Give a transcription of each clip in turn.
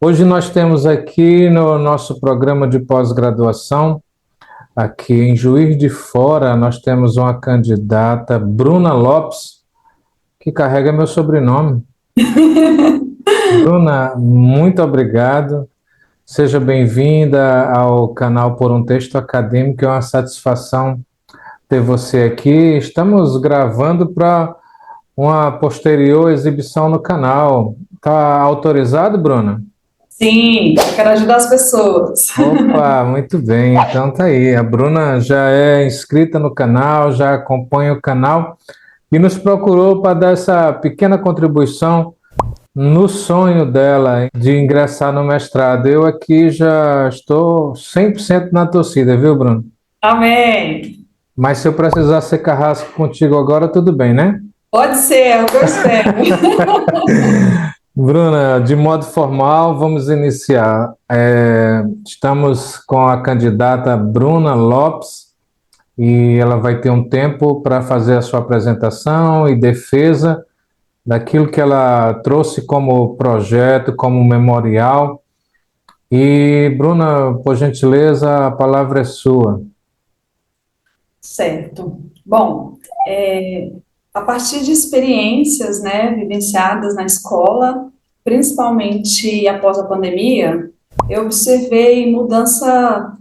Hoje nós temos aqui no nosso programa de pós-graduação, aqui em Juiz de Fora, nós temos uma candidata, Bruna Lopes, que carrega meu sobrenome. Bruna, muito obrigado. Seja bem-vinda ao canal Por um Texto Acadêmico. É uma satisfação ter você aqui. Estamos gravando para uma posterior exibição no canal. Está autorizado, Bruna? Sim, eu quero ajudar as pessoas. Opa, muito bem. Então tá aí. A Bruna já é inscrita no canal, já acompanha o canal e nos procurou para dar essa pequena contribuição no sonho dela de ingressar no mestrado. Eu aqui já estou 100% na torcida, viu, Bruno? Amém. Mas se eu precisar ser carrasco contigo agora, tudo bem, né? Pode ser, é o que eu espero. Bruna, de modo formal, vamos iniciar. Estamos com a candidata Bruna Lopes e ela vai ter um tempo para fazer a sua apresentação e defesa daquilo que ela trouxe como projeto, como memorial. E, Bruna, por gentileza, a palavra é sua. Certo. Bom, a partir de experiências, né, vivenciadas na escola, principalmente após a pandemia, eu observei mudança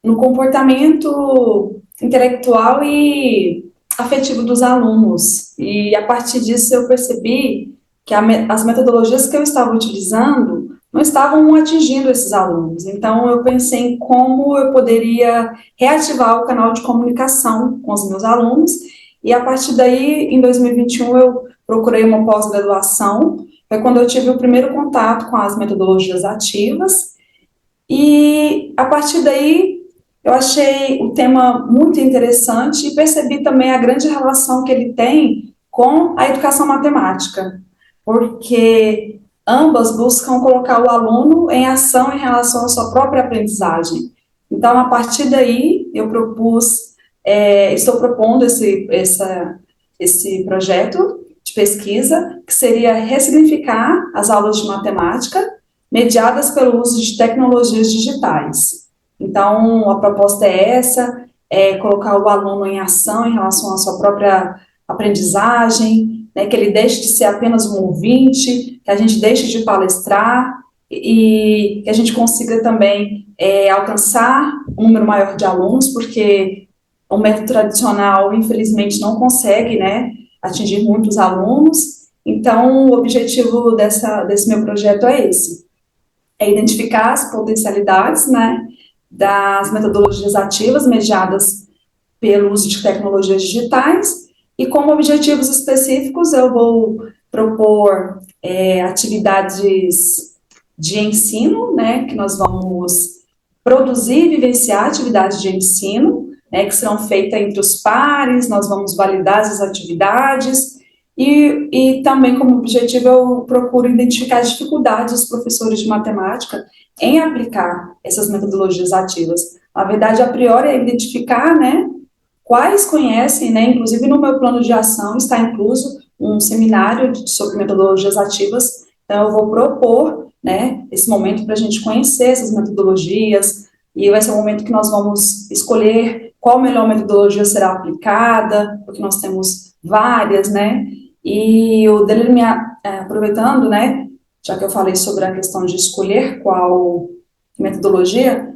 no comportamento intelectual e afetivo dos alunos. E a partir disso eu percebi que as metodologias que eu estava utilizando não estavam atingindo esses alunos. Então eu pensei em como eu poderia reativar o canal de comunicação com os meus alunos. E a partir daí, em 2021, eu procurei uma pós-graduação. Foi quando eu tive o primeiro contato com as metodologias ativas. E a partir daí eu achei o tema muito interessante e percebi também a grande relação que ele tem com a educação matemática, porque ambas buscam colocar o aluno em ação em relação à sua própria aprendizagem. Então, a partir daí, estou propondo esse projeto de pesquisa, que seria ressignificar as aulas de matemática mediadas pelo uso de tecnologias digitais. Então, a proposta é essa, é colocar o aluno em ação em relação à sua própria aprendizagem, né, que ele deixe de ser apenas um ouvinte, que a gente deixe de palestrar e que a gente consiga também alcançar um número maior de alunos, porque o método tradicional, infelizmente, não consegue, né, atingir muitos alunos. Então, o objetivo desse meu projeto é esse, é identificar as potencialidades, né, das metodologias ativas mediadas pelo uso de tecnologias digitais e como objetivos específicos eu vou propor atividades de ensino, né, que nós vamos produzir e vivenciar atividades de ensino, né, que serão feitas entre os pares, nós vamos validar essas atividades e também como objetivo eu procuro identificar as dificuldades dos professores de matemática em aplicar essas metodologias ativas. Na verdade, a priori é identificar, né, quais conhecem, né, inclusive no meu plano de ação está incluso um seminário sobre metodologias ativas, então eu vou propor, né, esse momento para a gente conhecer essas metodologias, e vai ser o momento que nós vamos escolher qual melhor metodologia será aplicada, porque nós temos várias, né, e o delinear, aproveitando, né, já que eu falei sobre a questão de escolher qual metodologia,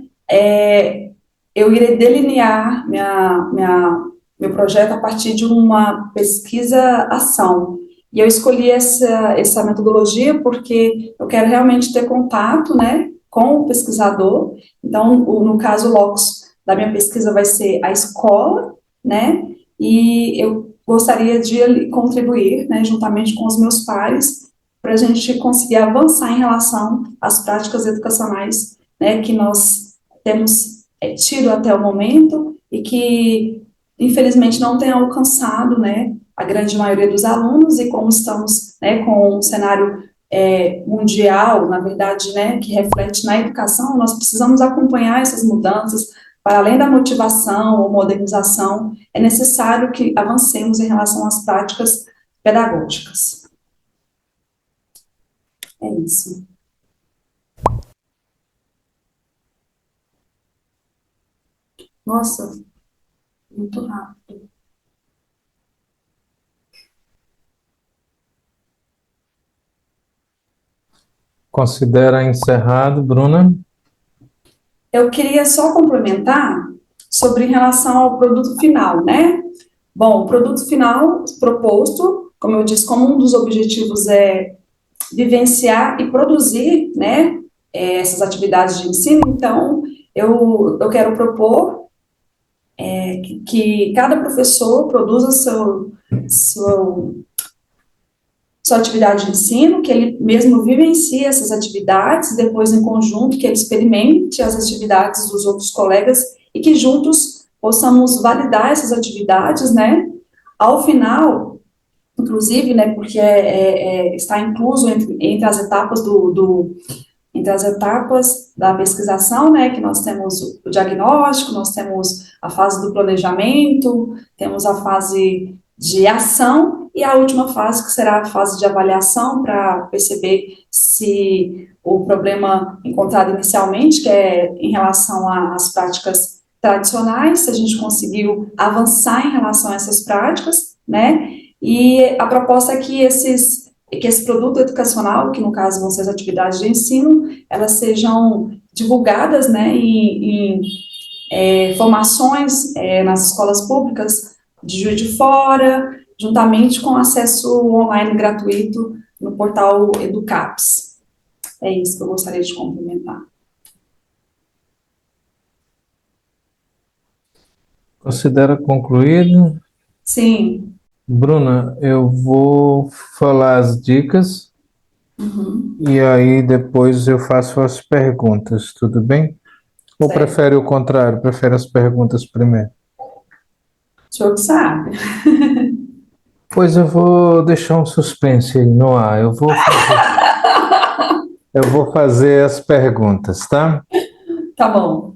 eu irei delinear meu projeto a partir de uma pesquisa-ação. E eu escolhi essa metodologia porque eu quero realmente ter contato, né, com o pesquisador. Então, no caso, o locus da minha pesquisa vai ser a escola, né, e eu gostaria de contribuir, né, juntamente com os meus pares, para a gente conseguir avançar em relação às práticas educacionais, né, que nós temos tido até o momento e que, infelizmente, não tem alcançado, né, a grande maioria dos alunos, e como estamos, né, com um cenário mundial, na verdade, né, que reflete na educação, nós precisamos acompanhar essas mudanças. Para além da motivação ou modernização, é necessário que avancemos em relação às práticas pedagógicas. É isso. Nossa, muito rápido. Considera encerrado, Bruna? Eu queria só complementar sobre em relação ao produto final, né? Bom, o produto final proposto, como eu disse, como um dos objetivos é vivenciar e produzir, né, essas atividades de ensino, então eu quero propor que cada professor produza seu, sua atividade de ensino, que ele mesmo vivencie essas atividades, depois em conjunto, que ele experimente as atividades dos outros colegas e que juntos possamos validar essas atividades, né? Ao final, inclusive, né, porque está incluso entre as etapas entre as etapas da pesquisação, né, que nós temos o diagnóstico, nós temos a fase do planejamento, temos a fase de ação e a última fase, que será a fase de avaliação, para perceber se o problema encontrado inicialmente, que é em relação às práticas tradicionais, se a gente conseguiu avançar em relação a essas práticas, né, e a proposta é que esse produto educacional, que no caso vão ser as atividades de ensino, elas sejam divulgadas, né, em formações nas escolas públicas de Juiz de Fora, juntamente com acesso online gratuito no portal Educaps. É isso que eu gostaria de complementar. Considera concluído? Sim. Bruna, eu vou falar as dicas Uhum. e aí depois eu faço as perguntas, tudo bem? Ou Certo. prefere o contrário, prefere as perguntas primeiro? O senhor que sabe. Pois eu vou deixar um suspense aí no ar. Eu vou fazer as perguntas, tá? Tá bom.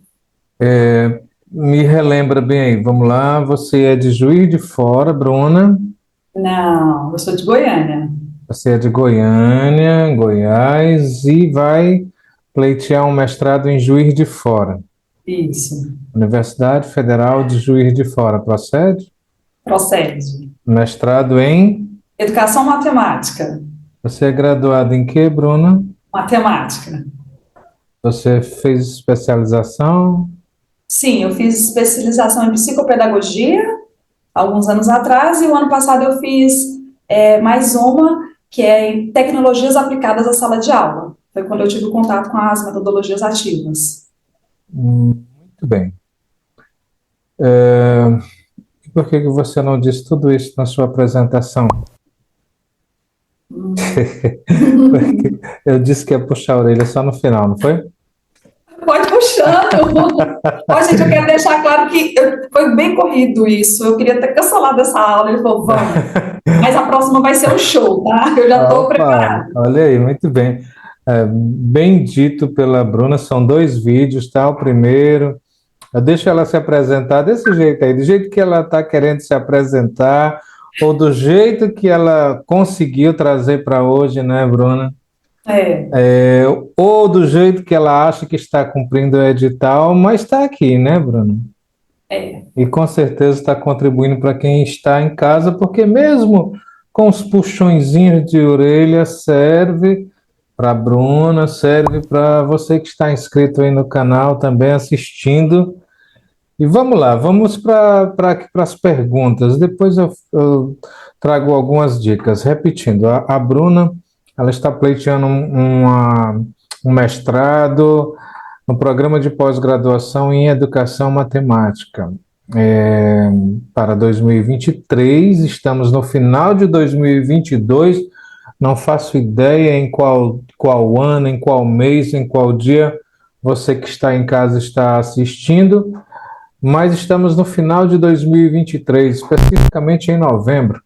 Me relembra bem aí, vamos lá. Você é de Juiz de Fora, Bruna. Não, eu sou de Goiânia. Você é de Goiânia, Goiás, e vai pleitear um mestrado em Juiz de Fora. Isso. Universidade Federal de Juiz de Fora, procede? Procede. Mestrado em. Educação matemática. Você é graduado em quê, Bruna? Matemática. Você fez especialização? Sim, eu fiz especialização em psicopedagogia alguns anos atrás, e o ano passado eu fiz mais uma, que é em tecnologias aplicadas à sala de aula. Foi quando eu tive contato com as metodologias ativas. Muito bem. É, e por que que você não disse tudo isso na sua apresentação? Porque eu disse que ia puxar a orelha só no final, não foi? Pode puxando. Ó, gente, eu quero deixar claro que foi bem corrido isso. Eu queria ter cancelado essa aula. Ele falou, vamos. Mas a próxima vai ser um show, tá? Eu já estou Opa, preparada. olha aí, muito bem. Bem dito pela Bruna, são dois vídeos, tá? O primeiro, eu deixo ela se apresentar desse jeito aí, do jeito que ela está querendo se apresentar, ou do jeito que ela conseguiu trazer para hoje, né, Bruna? É, Ou do jeito que ela acha que está cumprindo o edital, mas está aqui, né, Bruna? é, E com certeza está contribuindo para quem está em casa, porque mesmo com os puxõezinhos de orelha, serve para a Bruna, serve para você que está inscrito aí no canal também assistindo. E vamos lá, vamos para as perguntas. Depois eu trago algumas dicas. Repetindo, a Bruna, ela está pleiteando um mestrado no programa de pós-graduação em Educação Matemática. Para 2023, estamos no final de 2022, não faço ideia em qual ano, em qual mês, em qual dia você que está em casa está assistindo, mas estamos no final de 2023, especificamente em novembro,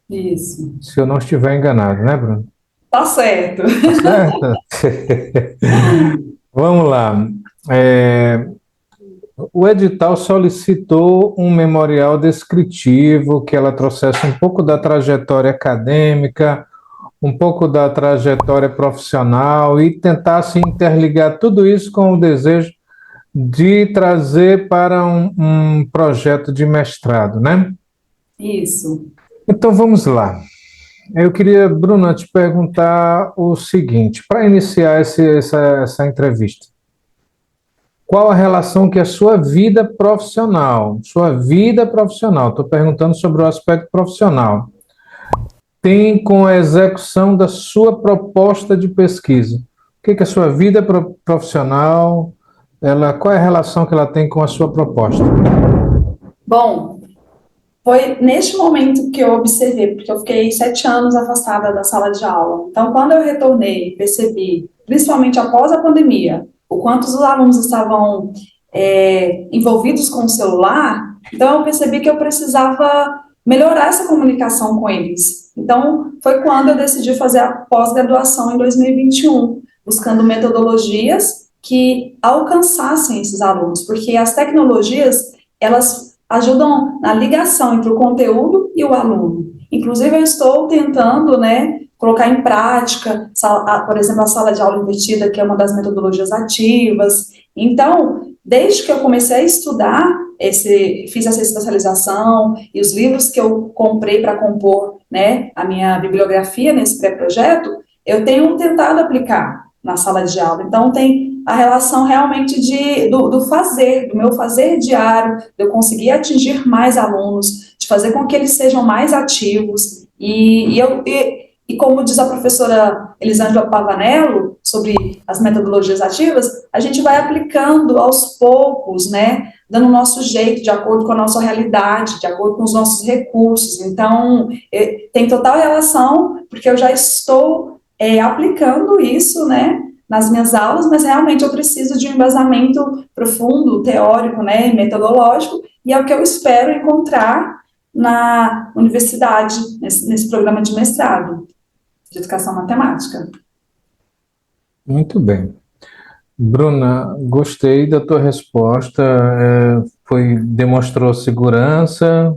isso. se eu não estiver enganado, né, Bruno? Tá certo. Tá certo? Vamos lá. É, o edital solicitou um memorial descritivo, que ela trouxesse um pouco da trajetória acadêmica, um pouco da trajetória profissional e tentar se interligar tudo isso com o desejo de trazer para um projeto de mestrado, né? Isso. Então vamos lá. Eu queria, Bruna, te perguntar o seguinte, para iniciar essa entrevista. Qual a relação que a sua vida profissional, estou perguntando sobre o aspecto profissional, tem com a execução da sua proposta de pesquisa? O que que a sua vida profissional, qual é a relação que ela tem com a sua proposta? Bom, foi neste momento que eu observei, porque eu fiquei 7 anos afastada da sala de aula. Então, quando eu retornei, percebi, principalmente após a pandemia, o quanto os alunos estavam envolvidos com o celular. Então, eu percebi que eu precisava melhorar essa comunicação com eles. Então, foi quando eu decidi fazer a pós-graduação em 2021, buscando metodologias que alcançassem esses alunos, porque as tecnologias, elas ajudam na ligação entre o conteúdo e o aluno. Inclusive, eu estou tentando, né, colocar em prática, por exemplo, a sala de aula invertida, que é uma das metodologias ativas. Então, desde que eu comecei a estudar, fiz essa especialização e os livros que eu comprei para compor, né, a minha bibliografia nesse pré-projeto, eu tenho tentado aplicar na sala de aula. Então, tem a relação realmente do fazer, do meu fazer diário, de eu conseguir atingir mais alunos, de fazer com que eles sejam mais ativos. E como diz a professora Elisângela Pavanello, sobre as metodologias ativas, a gente vai aplicando aos poucos, né, dando o nosso jeito, de acordo com a nossa realidade, de acordo com os nossos recursos. Então, tem total relação, porque eu já estou aplicando isso, né, nas minhas aulas, mas realmente eu preciso de um embasamento profundo, teórico, né, e metodológico, e é o que eu espero encontrar na universidade, nesse programa de mestrado de educação matemática. Muito bem. Bruna, gostei da tua resposta. Demonstrou segurança.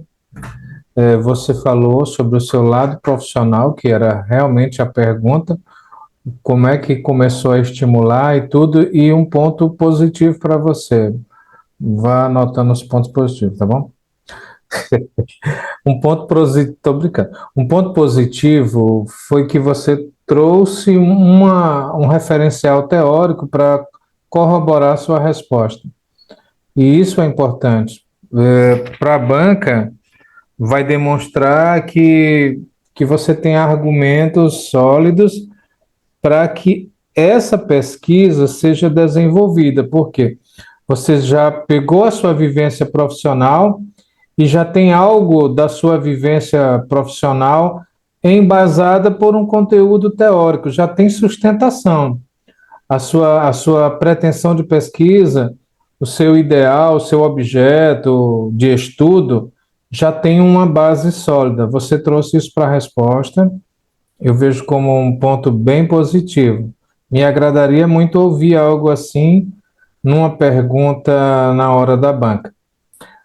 Você falou sobre o seu lado profissional, que era realmente a pergunta, como é que começou a estimular e tudo, e um ponto positivo para você. Vá anotando os pontos positivos, tá bom? Tô brincando. Um ponto positivo foi que você trouxe um referencial teórico para corroborar a sua resposta. E isso é importante. Para a banca, vai demonstrar que você tem argumentos sólidos para que essa pesquisa seja desenvolvida. Por quê? Você já pegou a sua vivência profissional e já tem algo da sua vivência profissional embasada por um conteúdo teórico, já tem sustentação. A sua pretensão de pesquisa, o seu ideal, o seu objeto de estudo, já tem uma base sólida. Você trouxe isso para a resposta, eu vejo como um ponto bem positivo. Me agradaria muito ouvir algo assim numa pergunta na hora da banca.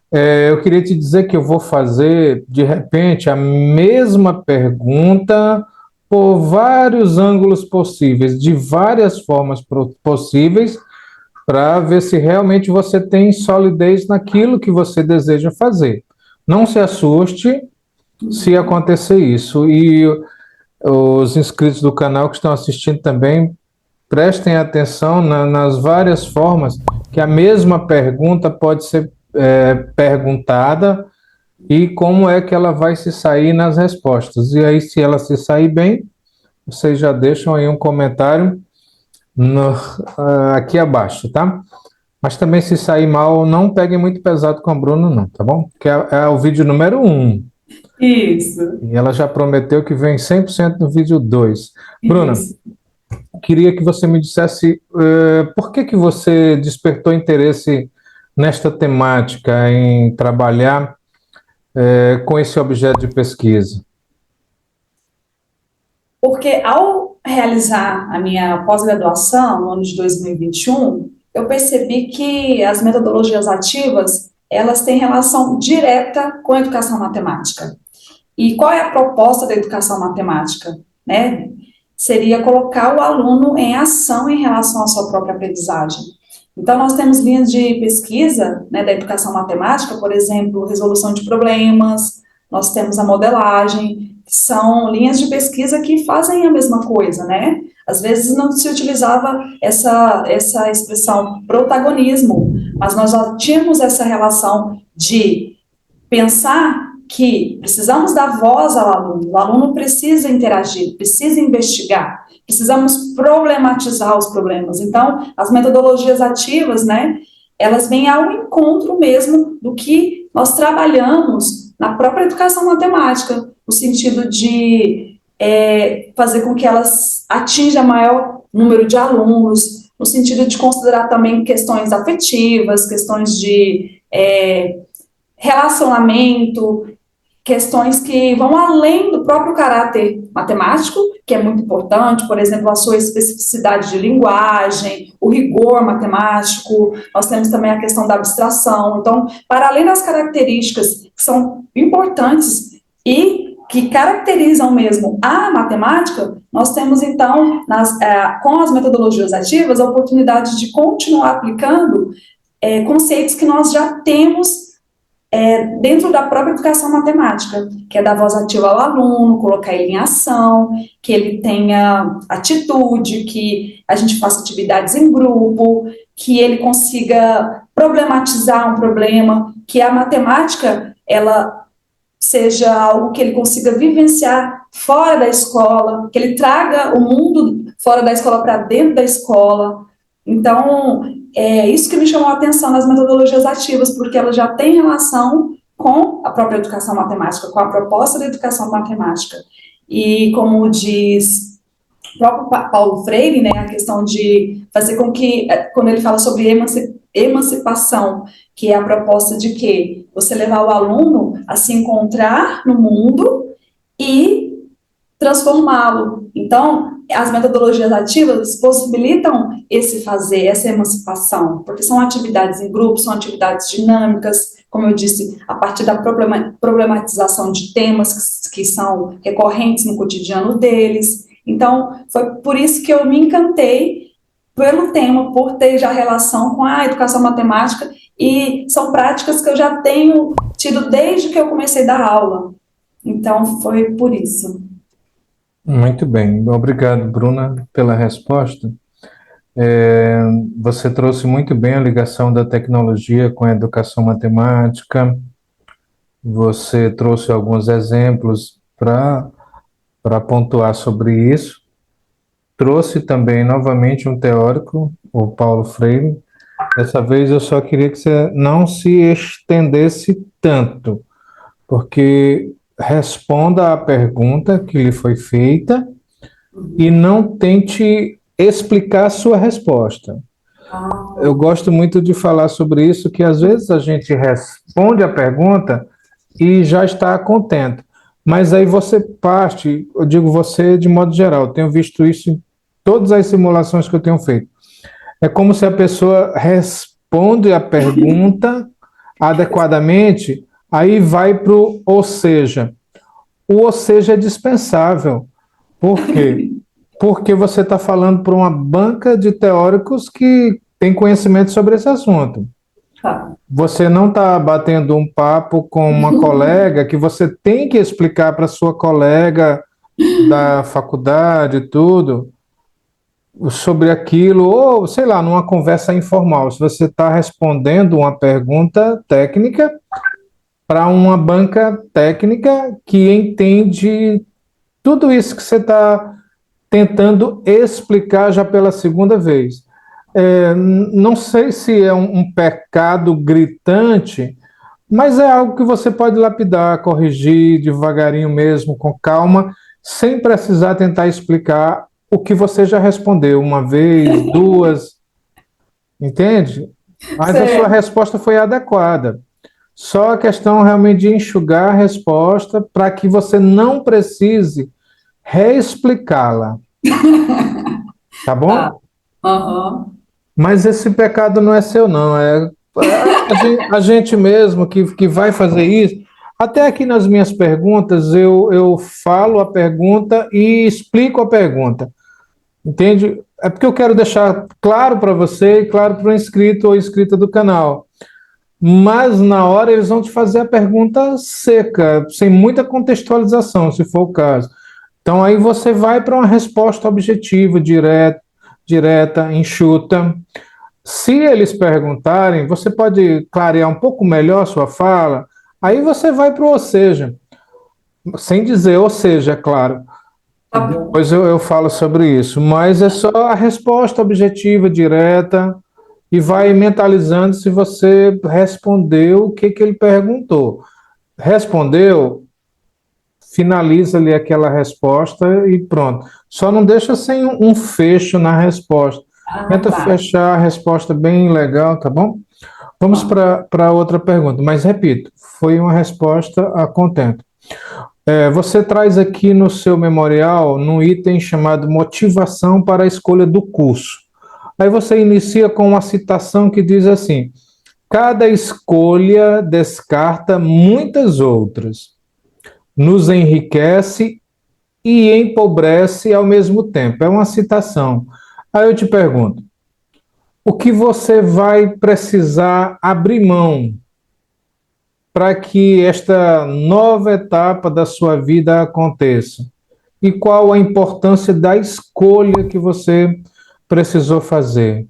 Eu queria te dizer que eu vou fazer, de repente, a mesma pergunta por vários ângulos possíveis, de várias formas possíveis, para ver se realmente você tem solidez naquilo que você deseja fazer. Não se assuste se acontecer isso. E os inscritos do canal que estão assistindo também, prestem atenção nas várias formas que a mesma pergunta pode ser perguntada e como é que ela vai se sair nas respostas. E aí, se ela se sair bem, vocês já deixam aí um comentário aqui abaixo, tá? Mas também, se sair mal, não peguem muito pesado com a Bruna, não, tá bom? Que é o vídeo número 1. Isso. E ela já prometeu que vem 100% no vídeo 2. Bruna, Isso. queria que você me dissesse por que você despertou interesse nesta temática, em trabalhar com esse objeto de pesquisa. Porque ao realizar a minha pós-graduação, no ano de 2021, eu percebi que as metodologias ativas, elas têm relação direta com a educação matemática. E qual é a proposta da educação matemática? né, seria colocar o aluno em ação em relação à sua própria aprendizagem. Então, nós temos linhas de pesquisa, né, da educação matemática, por exemplo, resolução de problemas, nós temos a modelagem, que são linhas de pesquisa que fazem a mesma coisa, né? Às vezes não se utilizava essa expressão protagonismo, mas nós já tínhamos essa relação de pensar que precisamos dar voz ao aluno, o aluno precisa interagir, precisa investigar, precisamos problematizar os problemas. Então, as metodologias ativas, né, elas vêm ao encontro mesmo do que nós trabalhamos na própria educação matemática, no sentido de fazer com que elas atinjam maior número de alunos, no sentido de considerar também questões afetivas, questões de relacionamento, questões que vão além do próprio caráter matemático, que é muito importante, por exemplo, a sua especificidade de linguagem, o rigor matemático, nós temos também a questão da abstração. Então, para além das características que são importantes e que caracterizam mesmo a matemática, nós temos, então, com as metodologias ativas, a oportunidade de continuar aplicando conceitos que nós já temos dentro da própria educação matemática, que é dar voz ativa ao aluno, colocar ele em ação, que ele tenha atitude, que a gente faça atividades em grupo, que ele consiga problematizar um problema, que a matemática, ela seja algo que ele consiga vivenciar fora da escola, que ele traga o mundo fora da escola para dentro da escola. Então, é isso que me chamou a atenção nas metodologias ativas, porque ela já tem relação com a própria educação matemática, com a proposta da educação matemática. E como diz o próprio Paulo Freire, né, a questão de fazer com que, quando ele fala sobre emancipação, que é a proposta de que você levar o aluno a se encontrar no mundo e transformá-lo. Então, as metodologias ativas possibilitam esse fazer, essa emancipação, porque são atividades em grupo, são atividades dinâmicas, como eu disse, a partir da problematização de temas que são recorrentes no cotidiano deles. Então, foi por isso que eu me encantei pelo tema, por ter já relação com a educação matemática, e são práticas que eu já tenho tido desde que eu comecei a dar aula. Então, foi por isso. Muito bem, obrigado, Bruna, pela resposta. Você trouxe muito bem a ligação da tecnologia com a educação matemática, você trouxe alguns exemplos para pontuar sobre isso, trouxe também novamente um teórico, o Paulo Freire. Dessa vez eu só queria que você não se estendesse tanto, porque responda à pergunta que lhe foi feita e não tente explicar a sua resposta. Eu gosto muito de falar sobre isso, que às vezes a gente responde a pergunta e já está contente. Mas aí você parte, eu digo você de modo geral, eu tenho visto isso em todas as simulações que eu tenho feito. É como se a pessoa responde a pergunta adequadamente, aí vai para o ou seja. O ou seja é dispensável. Por quê? Porque você está falando para uma banca de teóricos que tem conhecimento sobre esse assunto. Você não está batendo um papo com uma colega que você tem que explicar para sua colega da faculdade e tudo sobre aquilo, ou sei lá, numa conversa informal. Se você está respondendo uma pergunta técnica para uma banca técnica que entende tudo isso que você está tentando explicar já pela segunda vez. Não sei se é um pecado gritante, mas é algo que você pode lapidar, corrigir devagarinho mesmo, com calma, sem precisar tentar explicar o que você já respondeu uma vez, duas, entende? Mas a sua resposta foi adequada. Só a questão realmente de enxugar a resposta para que você não precise reexplicá-la. Tá bom? Uhum. Mas esse pecado não é seu, não. É a gente mesmo que vai fazer isso. Até aqui nas minhas perguntas, eu falo a pergunta e explico a pergunta. Entende? É porque eu quero deixar claro para você e claro para o inscrito ou inscrita do canal. Mas na hora eles vão te fazer a pergunta seca, sem muita contextualização, se for o caso. Então aí você vai para uma resposta objetiva, direta, enxuta. Se eles perguntarem, você pode clarear um pouco melhor a sua fala, aí você vai para o ou seja, sem dizer ou seja, é claro. Tá bom. Depois eu falo sobre isso, mas é só a resposta objetiva, direta, e vai mentalizando se você respondeu o que ele perguntou. Respondeu, finaliza ali aquela resposta e pronto. Só não deixa sem um fecho na resposta. Ah, Tenta tá. fechar a resposta bem legal, tá bom? Vamos Tá. para outra pergunta, mas repito, foi uma resposta a contento. Você traz aqui no seu memorial, num item chamado motivação para a escolha do curso. Aí você inicia com uma citação que diz assim: cada escolha descarta muitas outras, nos enriquece e empobrece ao mesmo tempo. É uma citação. Aí eu te pergunto: o que você vai precisar abrir mão para que esta nova etapa da sua vida aconteça? E qual a importância da escolha que você precisou fazer?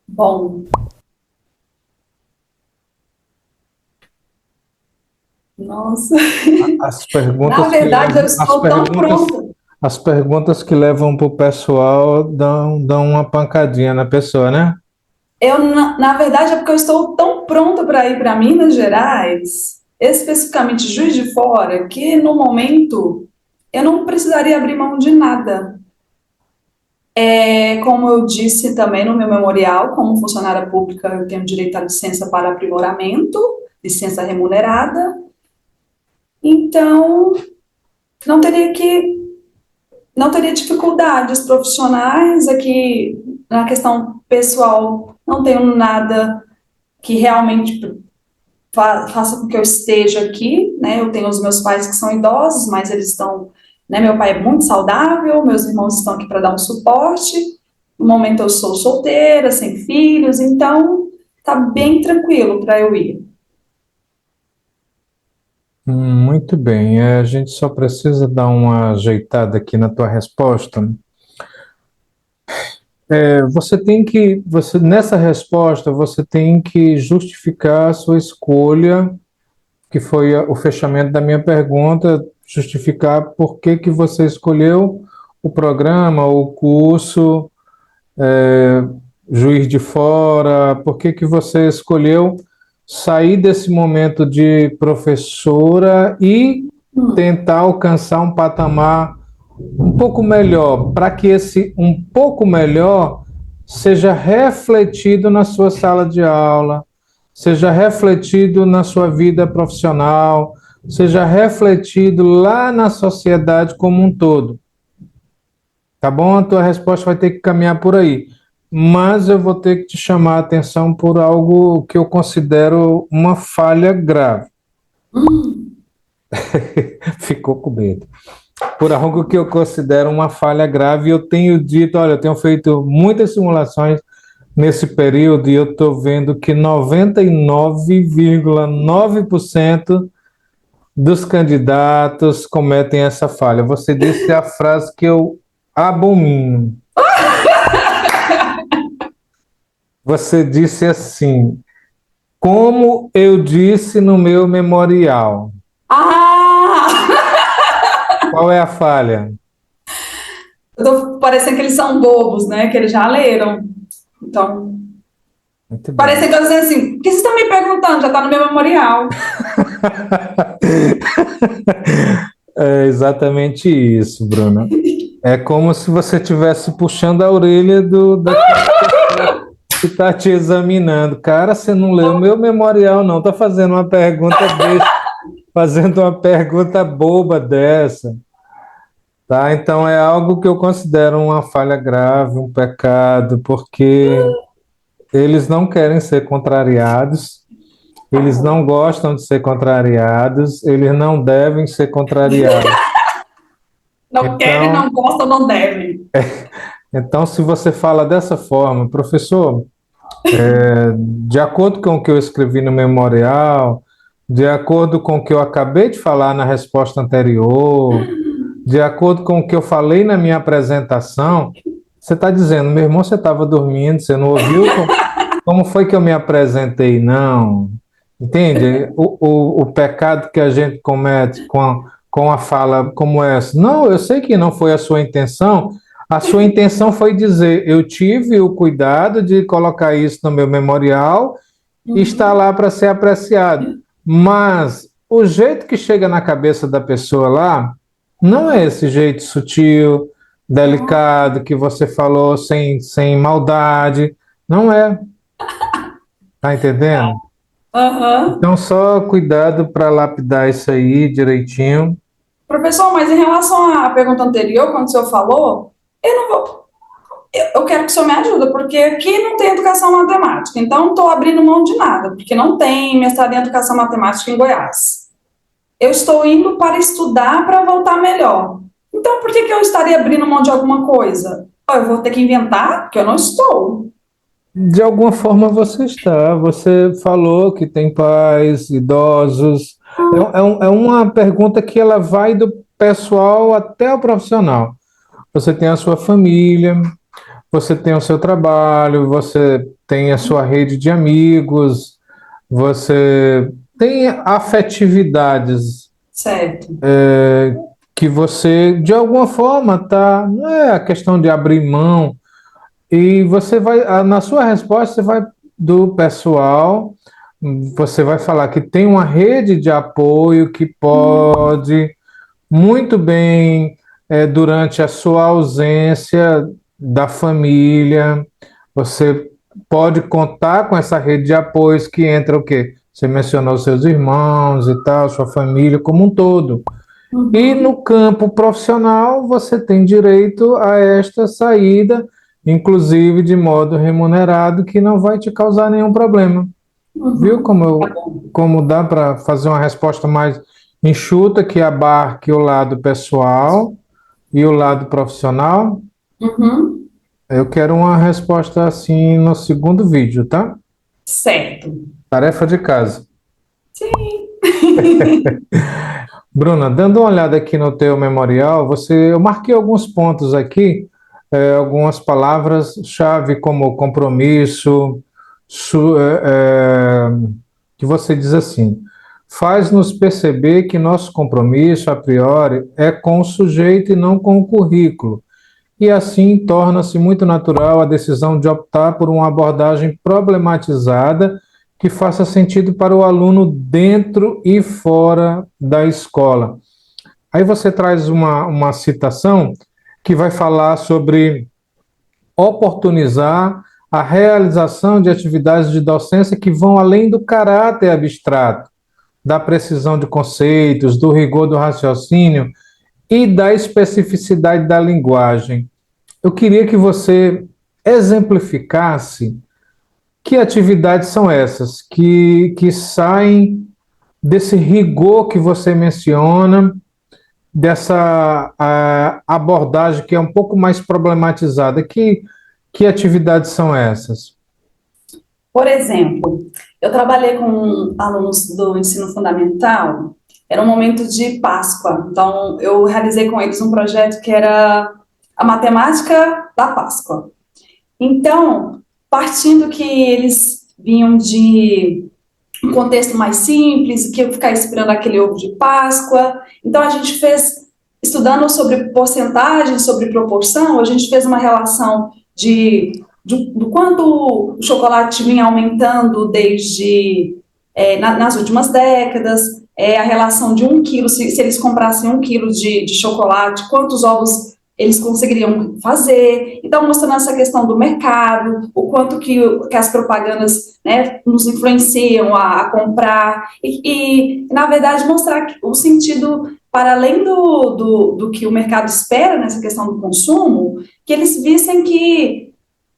Bom, nossa. As Na perguntas que verdade, eu levam, estou tão pronta. as perguntas que levam para o pessoal dão uma pancadinha na pessoa, né? Na verdade, é porque eu estou tão pronta para ir para Minas Gerais, especificamente Juiz de Fora, que no momento eu não precisaria abrir mão de nada. Como eu disse também no meu memorial, como funcionária pública, eu tenho direito à licença para aprimoramento, licença remunerada, então não teria que, não teria dificuldades profissionais aqui na questão pessoal, não tenho nada que realmente faça com que eu esteja aqui, né? Eu tenho os meus pais que são idosos, mas eles estão, né? Meu pai é muito saudável, meus irmãos estão aqui para dar um suporte. No momento eu sou solteira, sem filhos, então tá bem tranquilo para eu ir. Muito bem. A gente só precisa dar uma ajeitada aqui na tua resposta. Nessa resposta, você tem que justificar a sua escolha, que foi o fechamento da minha pergunta, justificar por que você escolheu o programa, o curso, é, Juiz de Fora, por que você escolheu sair desse momento de professora e Hum, tentar alcançar um patamar um pouco melhor, para que esse um pouco melhor seja refletido na sua sala de aula, seja refletido na sua vida profissional, seja refletido lá na sociedade como um todo. Tá bom? A tua resposta vai ter que caminhar por aí. Mas eu vou ter que te chamar a atenção por algo que eu considero uma falha grave. hum, Ficou com medo. Por algo que eu considero uma falha grave, eu tenho dito, olha, eu tenho feito muitas simulações nesse período e eu estou vendo que 99,9% dos candidatos cometem essa falha. Você disse a frase que eu abomino. Você disse assim: como eu disse no meu memorial. ah! Qual é a falha? Eu tô parecendo que eles são bobos, né? Que eles já leram. Então, Muito bem. parecendo que eu dizendo assim, o que vocês estão me perguntando? Já está no meu memorial. É exatamente isso, Bruna. É como se você estivesse puxando a orelha daquela pessoa que está te examinando. Cara, você não leu meu memorial, não. Está fazendo uma pergunta besta, fazendo uma pergunta boba dessa. Tá? Então é algo que eu considero uma falha grave, um pecado, porque eles não querem ser contrariados, Eles não gostam de ser contrariados, eles não devem ser contrariados. Não querem, Então, não gostam, não devem. então, se você fala dessa forma, professor, de acordo com o que eu escrevi no memorial, de acordo com o que eu acabei de falar na resposta anterior, de acordo com o que eu falei na minha apresentação, você está dizendo, meu irmão, você estava dormindo, você não ouviu como foi que eu me apresentei? Não. Entende? O pecado que a gente comete com a fala como essa. Não, eu sei que não foi a sua intenção. A sua intenção foi dizer: eu tive o cuidado de colocar isso no meu memorial e está Uhum. lá para ser apreciado. Mas o jeito que chega na cabeça da pessoa lá não é esse jeito sutil, delicado que você falou, sem maldade. Não é. Tá entendendo? Aham. Então, só cuidado para lapidar isso aí direitinho. Professor, mas em relação à pergunta anterior, quando o senhor falou, eu não vou. Eu quero que o senhor me ajude, porque aqui não tem educação matemática, então não estou abrindo mão de nada, porque não tem mestrado em educação matemática em Goiás. Eu estou indo para estudar para voltar melhor. Então, por que que eu estaria abrindo mão de alguma coisa? Eu vou ter que inventar? Porque eu não estou. De alguma forma você está. Você falou que tem pais, idosos. É uma pergunta que ela vai do pessoal até o profissional. Você tem a sua família, você tem o seu trabalho, você tem a sua rede de amigos, você tem afetividades Certo. que você, de alguma forma, tá. Não é a questão de abrir mão. E você vai, na sua resposta, você vai do pessoal, você vai falar que tem uma rede de apoio que pode muito bem, durante a sua ausência da família, você pode contar com essa rede de apoios que entra o quê? Você mencionou seus irmãos e tal, sua família como um todo. E Uhum, no campo profissional, você tem direito a esta saída, inclusive de modo remunerado, que não vai te causar nenhum problema. Viu uhum. Tá bom. como dá para fazer uma resposta mais enxuta que abarque o lado pessoal e o lado profissional? Uhum, Eu quero uma resposta assim no segundo vídeo, tá? certo. Tarefa de casa. Sim. Bruna, dando uma olhada aqui no teu memorial, eu marquei alguns pontos aqui, algumas palavras-chave como compromisso, que você diz assim, faz-nos perceber que nosso compromisso, a priori, é com o sujeito e não com o currículo, e assim torna-se muito natural a decisão de optar por uma abordagem problematizada que faça sentido para o aluno dentro e fora da escola. Aí você traz uma citação que vai falar sobre oportunizar a realização de atividades de docência que vão além do caráter abstrato, da precisão de conceitos, do rigor do raciocínio e da especificidade da linguagem. Eu queria que você exemplificasse que atividades são essas que saem desse rigor que você menciona, dessa abordagem que é um pouco mais problematizada. Que atividades são essas? Por exemplo, eu trabalhei com alunos do ensino fundamental, era um momento de Páscoa, então eu realizei com eles um projeto que era a matemática da Páscoa. Então, partindo que eles vinham de um contexto mais simples, que eu ficar esperando aquele ovo de Páscoa, então a gente fez, estudando sobre porcentagem, sobre proporção, a gente fez uma relação do quanto o chocolate vinha aumentando desde nas últimas décadas, a relação de 1 quilo, se eles comprassem 1 quilo de chocolate, quantos ovos eles conseguiriam fazer. Então, mostrando essa questão do mercado, o quanto que as propagandas, né, nos influenciam a comprar, na verdade, mostrar o sentido para além do que o mercado espera nessa questão do consumo, que eles vissem que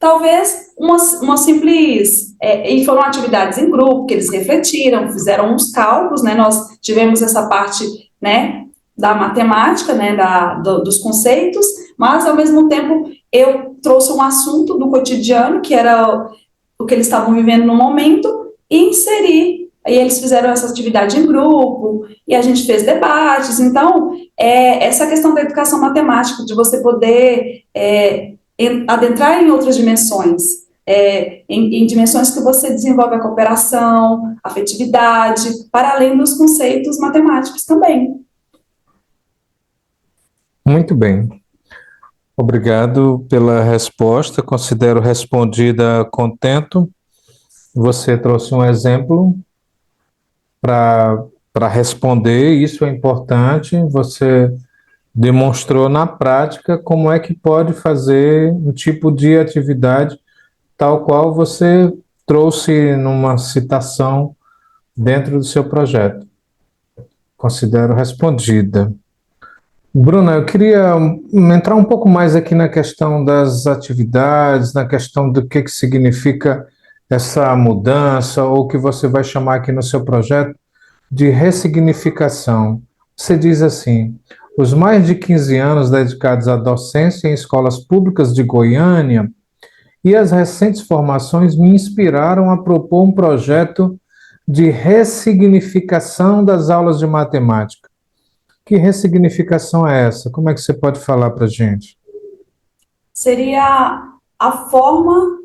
talvez uma simples, e foram atividades em grupo, que eles refletiram, fizeram uns cálculos, né, nós tivemos essa parte, né, da matemática, né, dos conceitos, mas, ao mesmo tempo, eu trouxe um assunto do cotidiano, que era o que eles estavam vivendo no momento, e inseri. Aí eles fizeram essa atividade em grupo, e a gente fez debates. Então, essa questão da educação matemática, de você poder adentrar em outras dimensões, em dimensões que você desenvolve a cooperação, a afetividade, para além dos conceitos matemáticos também. Muito bem. Obrigado pela resposta. Considero respondida a contento. Você trouxe um exemplo para responder, isso é importante. Você demonstrou na prática como é que pode fazer um tipo de atividade tal qual você trouxe numa citação dentro do seu projeto. Considero respondida. Bruna, eu queria entrar um pouco mais aqui na questão das atividades, na questão do que significa essa mudança, ou o que você vai chamar aqui no seu projeto de ressignificação. Você diz assim: os mais de 15 anos dedicados à docência em escolas públicas de Goiânia e as recentes formações me inspiraram a propor um projeto de ressignificação das aulas de matemática. Que ressignificação é essa? Como é que você pode falar para a gente? Seria a forma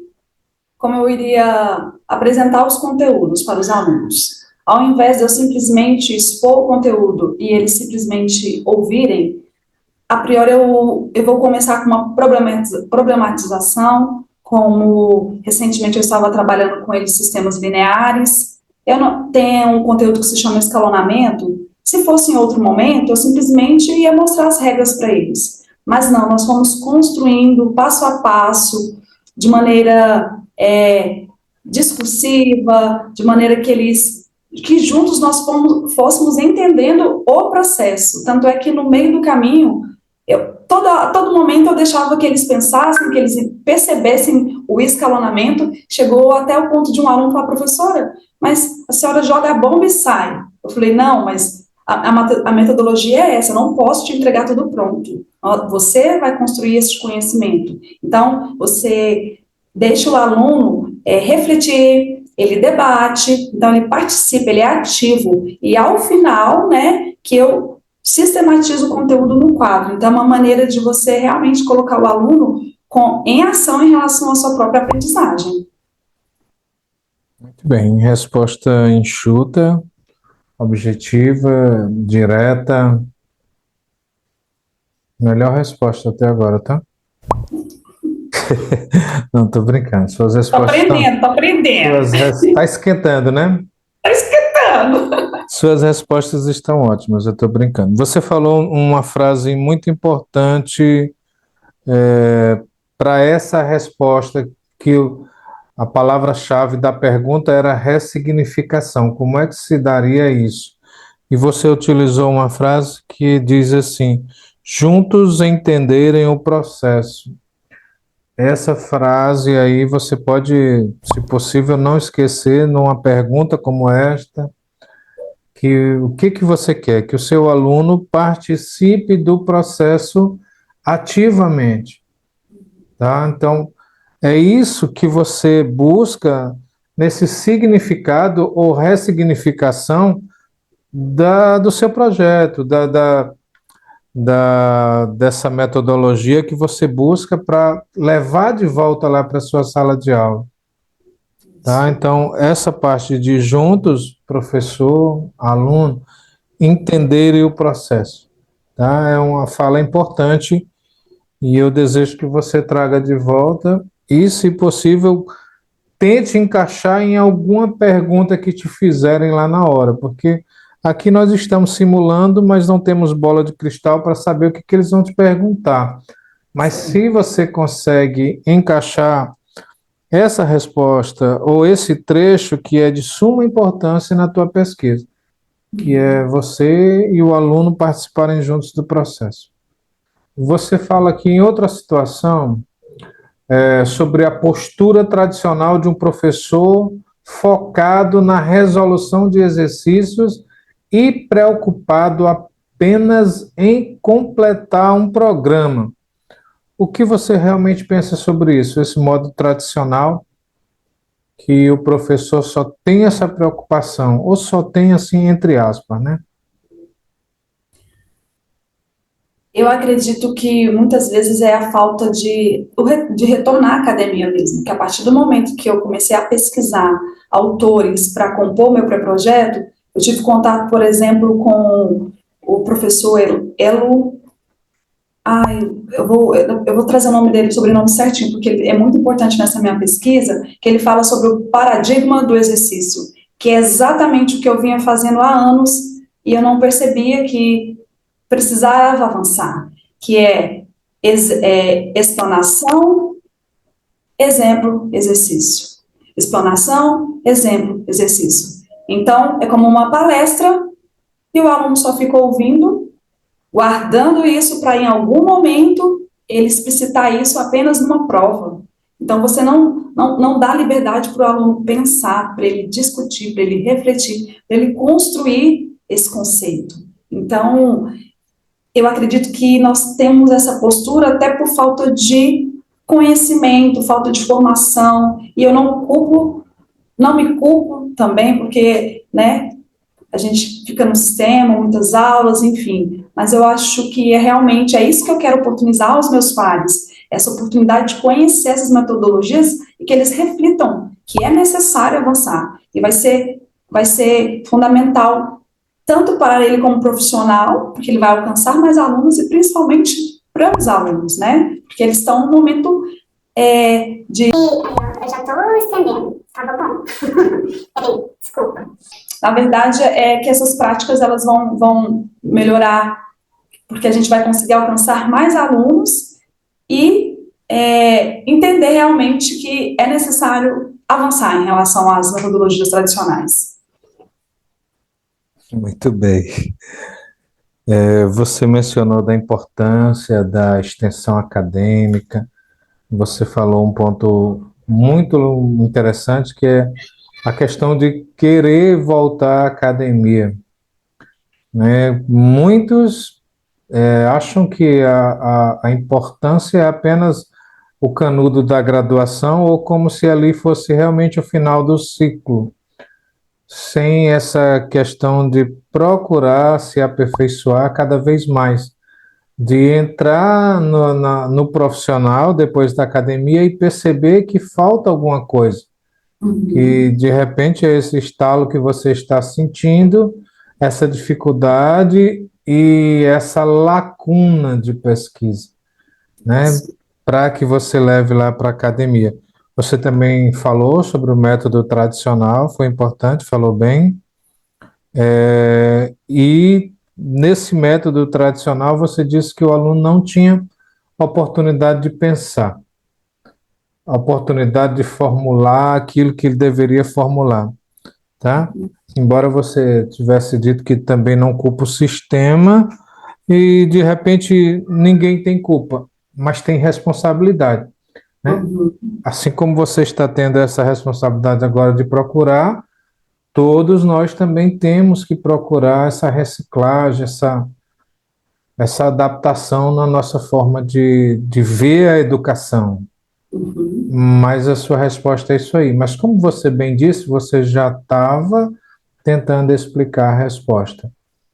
como eu iria apresentar os conteúdos para os alunos. Ao invés de eu simplesmente expor o conteúdo e eles simplesmente ouvirem, a priori eu vou começar com uma problematização, como recentemente eu estava trabalhando com eles sistemas lineares. Eu não tenho um conteúdo que se chama escalonamento. Se fosse em outro momento, eu simplesmente ia mostrar as regras para eles. Mas não, nós fomos construindo passo a passo, de maneira discursiva, de maneira que juntos nós fôssemos entendendo o processo. Tanto é que no meio do caminho, a todo momento eu deixava que eles pensassem, que eles percebessem o escalonamento. Chegou até o ponto de um aluno falar: professora, mas a senhora joga a bomba e sai. Eu falei: não, mas a metodologia é essa, eu não posso te entregar tudo pronto. Você vai construir esse conhecimento. Então, você deixa o aluno refletir, ele debate, então ele participa, ele é ativo. E ao final, né, que eu sistematizo o conteúdo no quadro. Então, é uma maneira de você realmente colocar o aluno em ação em relação à sua própria aprendizagem. Muito bem, resposta enxuta, objetiva, direta. Melhor resposta até agora, tá? Não, tô brincando. Suas respostas tô aprendendo. Tá esquentando, né? Tá esquentando. Suas respostas estão ótimas, eu tô brincando. Você falou uma frase muito importante para essa resposta, que a palavra-chave da pergunta era ressignificação. Como é que se daria isso? E você utilizou uma frase que diz assim: juntos entenderem o processo. Essa frase aí você pode, se possível, não esquecer numa pergunta como esta, que o que você quer? Que o seu aluno participe do processo ativamente, tá? Então, é isso que você busca nesse significado ou ressignificação do seu projeto, dessa metodologia que você busca para levar de volta lá para a sua sala de aula. Tá? Então, essa parte de juntos, professor, aluno, entenderem o processo. Tá? É uma fala importante e eu desejo que você traga de volta e, se possível, tente encaixar em alguma pergunta que te fizerem lá na hora, porque aqui nós estamos simulando, mas não temos bola de cristal para saber o que eles vão te perguntar. Mas se você consegue encaixar essa resposta ou esse trecho que é de suma importância na tua pesquisa, que é você e o aluno participarem juntos do processo. Você fala aqui em outra situação, sobre a postura tradicional de um professor focado na resolução de exercícios e preocupado apenas em completar um programa. O que você realmente pensa sobre isso, esse modo tradicional, que o professor só tem essa preocupação, ou só tem assim, entre aspas, né? Eu acredito que muitas vezes é a falta de retornar à academia mesmo, que a partir do momento que eu comecei a pesquisar autores para compor meu pré-projeto, eu tive contato, por exemplo, com o professor Elo. Ai, eu vou trazer o nome dele, o sobrenome certinho, porque ele é muito importante nessa minha pesquisa, que ele fala sobre o paradigma do exercício, que é exatamente o que eu vinha fazendo há anos e eu não percebia que precisava avançar, que é, explanação, exemplo, exercício. Explanação, exemplo, exercício. Então, é como uma palestra e o aluno só fica ouvindo, guardando isso para em algum momento ele explicitar isso apenas numa prova. Então, você não dá liberdade para o aluno pensar, para ele discutir, para ele refletir, para ele construir esse conceito. Então, eu acredito que nós temos essa postura até por falta de conhecimento, falta de formação, e eu não me culpo também, porque, né, a gente fica no sistema, muitas aulas, enfim, mas eu acho que realmente é isso que eu quero oportunizar aos meus pares, essa oportunidade de conhecer essas metodologias e que eles reflitam que é necessário avançar, e vai ser fundamental tanto para ele como profissional, porque ele vai alcançar mais alunos e principalmente para os alunos, né? Porque eles estão no momento de... Eu já estou estendendo, tá bom? Peraí, desculpa. Na verdade, é que essas práticas elas vão melhorar, porque a gente vai conseguir alcançar mais alunos e entender realmente que é necessário avançar em relação às metodologias tradicionais. Muito bem. Você mencionou da importância da extensão acadêmica, você falou um ponto muito interessante, que é a questão de querer voltar à academia, né? Muitos acham que a importância é apenas o canudo da graduação, ou como se ali fosse realmente o final do ciclo, sem essa questão de procurar se aperfeiçoar cada vez mais, de entrar no profissional depois da academia e perceber que falta alguma coisa, que de repente é esse estalo que você está sentindo, essa dificuldade e essa lacuna de pesquisa, né? Para que você leve lá para a academia. Você também falou sobre o método tradicional, foi importante, falou bem. E nesse método tradicional, você disse que o aluno não tinha oportunidade de pensar, a oportunidade de formular aquilo que ele deveria formular, tá? Embora você tivesse dito que também não culpa o sistema, e de repente ninguém tem culpa, mas tem responsabilidade, né? Assim como você está tendo essa responsabilidade agora de procurar, todos nós também temos que procurar essa reciclagem, essa adaptação na nossa forma de ver a educação. Mas a sua resposta é isso aí. Mas como você bem disse, você já estava tentando explicar a resposta.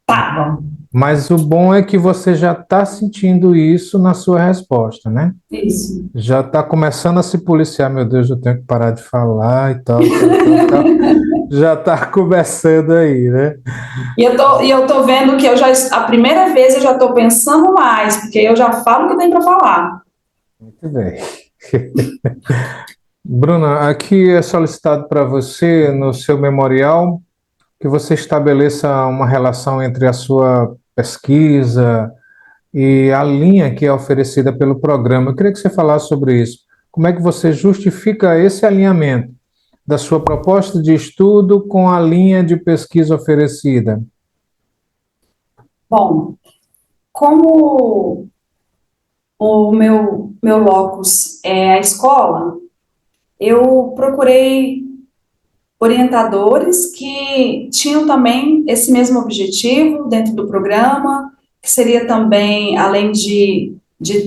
Tá bom. Mas o bom é que você já está sentindo isso na sua resposta, né? Isso. Já está começando a se policiar. Meu Deus, eu tenho que parar de falar e tal, tal, tal. Já está começando aí, né? E eu tô vendo que a primeira vez eu já estou pensando mais, porque eu já falo o que eu tenho para falar. Muito bem. Bruna, aqui é solicitado para você, no seu memorial, que você estabeleça uma relação entre a sua pesquisa e a linha que é oferecida pelo programa. Eu queria que você falasse sobre isso. Como é que você justifica esse alinhamento da sua proposta de estudo com a linha de pesquisa oferecida? Bom, como o meu locus é a escola, eu procurei orientadores que tinham também esse mesmo objetivo dentro do programa, que seria também, além de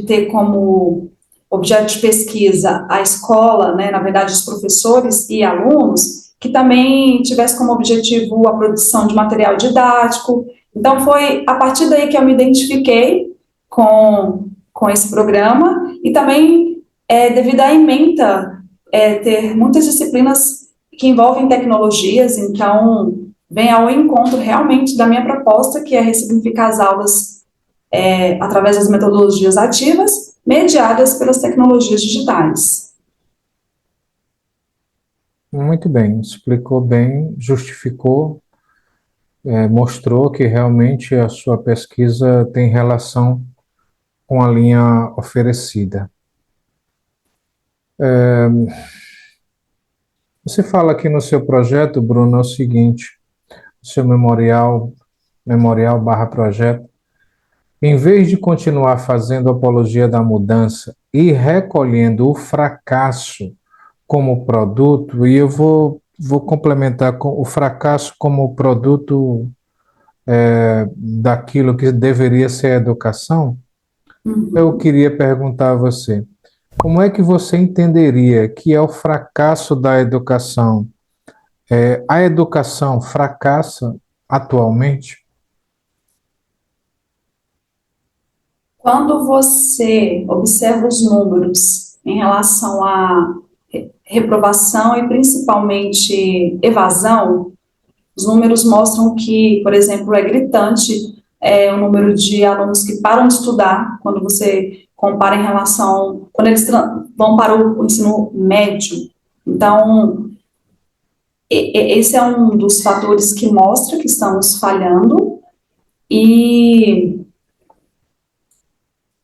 ter como objeto de pesquisa a escola, né, na verdade, os professores e alunos, que também tivesse como objetivo a produção de material didático. Então, foi a partir daí que eu me identifiquei com esse programa, e também devido à ementa ter muitas disciplinas que envolvem tecnologias, então vem ao encontro realmente da minha proposta, que é ressignificar as aulas através das metodologias ativas, mediadas pelas tecnologias digitais. Muito bem, explicou bem, justificou, mostrou que realmente a sua pesquisa tem relação com a linha oferecida. Você fala aqui no seu projeto, Bruno, é o seguinte, seu memorial barra projeto, em vez de continuar fazendo apologia da mudança e recolhendo o fracasso como produto, e eu vou complementar com o fracasso como produto daquilo que deveria ser a educação, eu Uhum. queria perguntar a você, como é que você entenderia que é o fracasso da educação? A educação fracassa atualmente? Quando você observa os números em relação à reprovação e principalmente evasão, os números mostram que, por exemplo, é gritante o número de alunos que param de estudar quando você compara em relação, quando eles vão para o ensino médio. Então, esse é um dos fatores que mostra que estamos falhando, e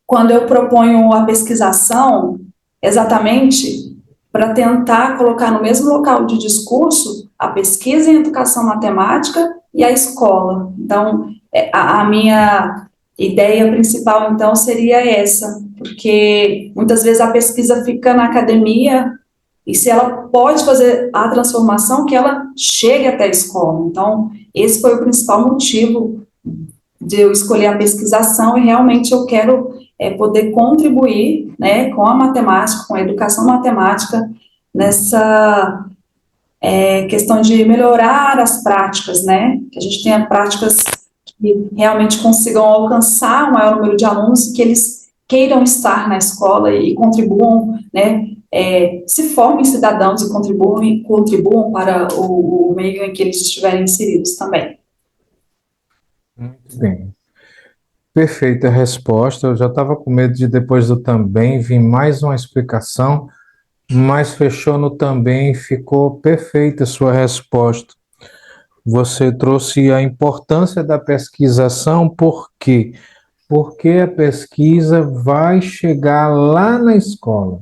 quando eu proponho a pesquisação, exatamente para tentar colocar no mesmo local de discurso a pesquisa em educação matemática e a escola. Então, a minha ideia principal, então, seria essa, porque muitas vezes a pesquisa fica na academia, e se ela pode fazer a transformação, que ela chegue até a escola. Então, esse foi o principal motivo de eu escolher a pesquisação, e realmente eu quero poder contribuir, né, com a matemática, com a educação matemática, nessa questão de melhorar as práticas, né, que a gente tenha práticas que realmente consigam alcançar o maior número de alunos, que eles queiram estar na escola e contribuam, né, se formem cidadãos e contribuam para o meio em que eles estiverem inseridos também. Muito bem. Perfeita resposta. Eu já estava com medo de depois do também vir mais uma explicação, mas fechou no também e ficou perfeita a sua resposta. Você trouxe a importância da pesquisação, por quê? Porque a pesquisa vai chegar lá na escola.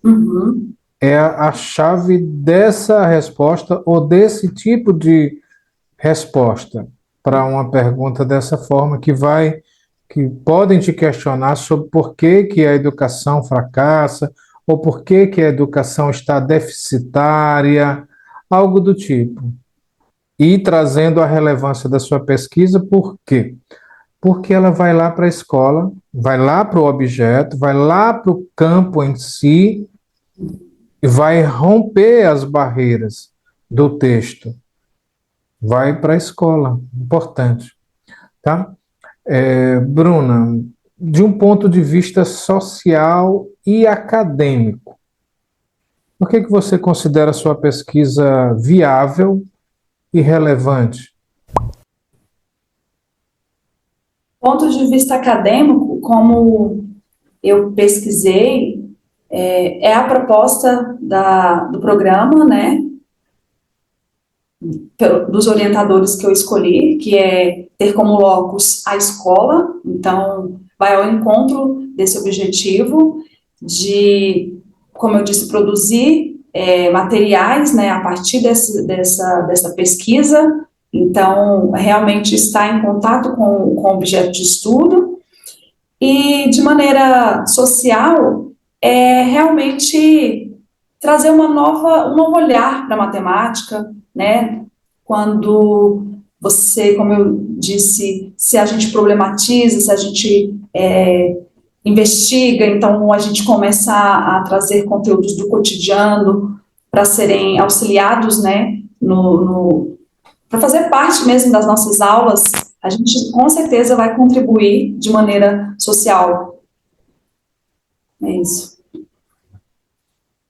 Uhum. É a chave dessa resposta ou desse tipo de resposta para uma pergunta dessa forma que podem te questionar sobre por que que a educação fracassa ou por que que a educação está deficitária, algo do tipo. E trazendo a relevância da sua pesquisa, por quê? Porque ela vai lá para a escola, vai lá para o objeto, vai lá para o campo em si e vai romper as barreiras do texto. Vai para a escola, importante, tá? Bruna, de um ponto de vista social e acadêmico, por que que você considera a sua pesquisa viável e relevante? Ponto de vista acadêmico, como eu pesquisei, a proposta do programa, né, dos orientadores que eu escolhi, que é ter como locus a escola, então vai ao encontro desse objetivo de, como eu disse, produzir materiais, né, a partir dessa pesquisa, então realmente está em contato com o objeto de estudo, E de maneira social, realmente trazer um novo olhar para a matemática, né? Quando você, como eu disse, se a gente problematiza, se a gente investiga, então a gente começa a trazer conteúdos do cotidiano para serem auxiliados, né, para fazer parte mesmo das nossas aulas, a gente com certeza vai contribuir de maneira social. É isso.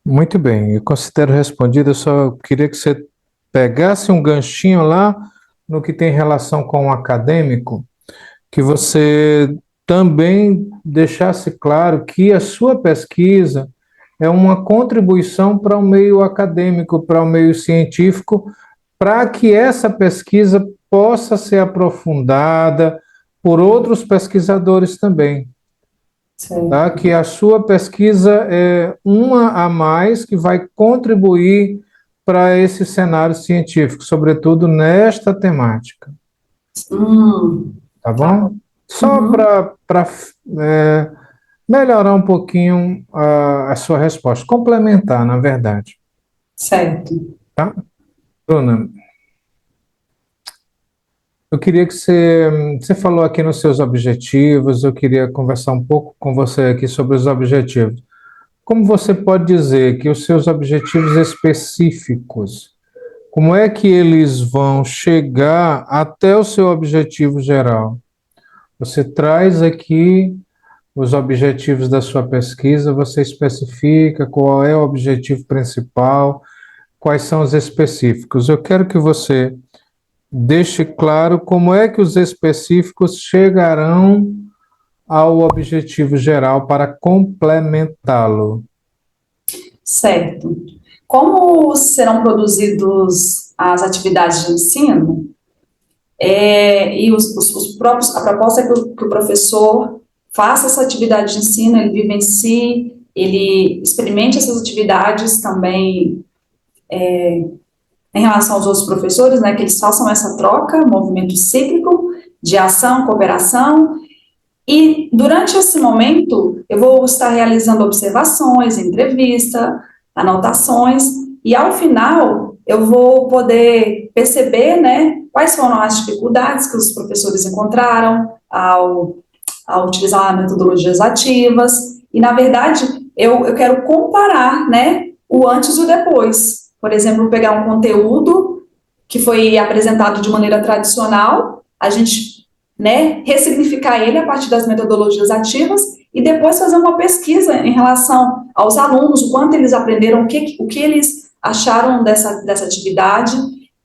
Muito bem, eu considero respondido. Eu só queria que você pegasse um ganchinho lá no que tem relação com o acadêmico, que você também deixasse claro que a sua pesquisa é uma contribuição para o meio acadêmico, para o meio científico, para que essa pesquisa possa ser aprofundada por outros pesquisadores também. Tá? Certo. Que a sua pesquisa é uma a mais que vai contribuir para esse cenário científico, sobretudo nesta temática, tá Tá. bom? Só Uhum. para melhorar um pouquinho a sua resposta, complementar, na verdade, Certo. tá? Bruna, eu queria que você falou aqui nos seus objetivos, eu queria conversar um pouco com você aqui sobre os objetivos. Como você pode dizer que os seus objetivos específicos, como é que eles vão chegar até o seu objetivo geral? Você traz aqui os objetivos da sua pesquisa, você especifica qual é o objetivo principal, quais são os específicos. Eu quero que você deixe claro como é que os específicos chegarão ao objetivo geral para complementá-lo. Certo. Como serão produzidos as atividades de ensino, e os próprios, a proposta é que o professor faça essa atividade de ensino, ele vivencie, ele experimente essas atividades também em relação aos outros professores, né, que eles façam essa troca, movimento cíclico de ação, cooperação, e durante esse momento eu vou estar realizando observações, entrevista, anotações, e ao final eu vou poder perceber, né, quais foram as dificuldades que os professores encontraram ao utilizar metodologias ativas, e na verdade eu quero comparar, né, o antes e o depois. Por exemplo, pegar um conteúdo que foi apresentado de maneira tradicional, a gente, né, ressignificar ele a partir das metodologias ativas e depois fazer uma pesquisa em relação aos alunos, o quanto eles aprenderam, o que eles acharam dessa atividade.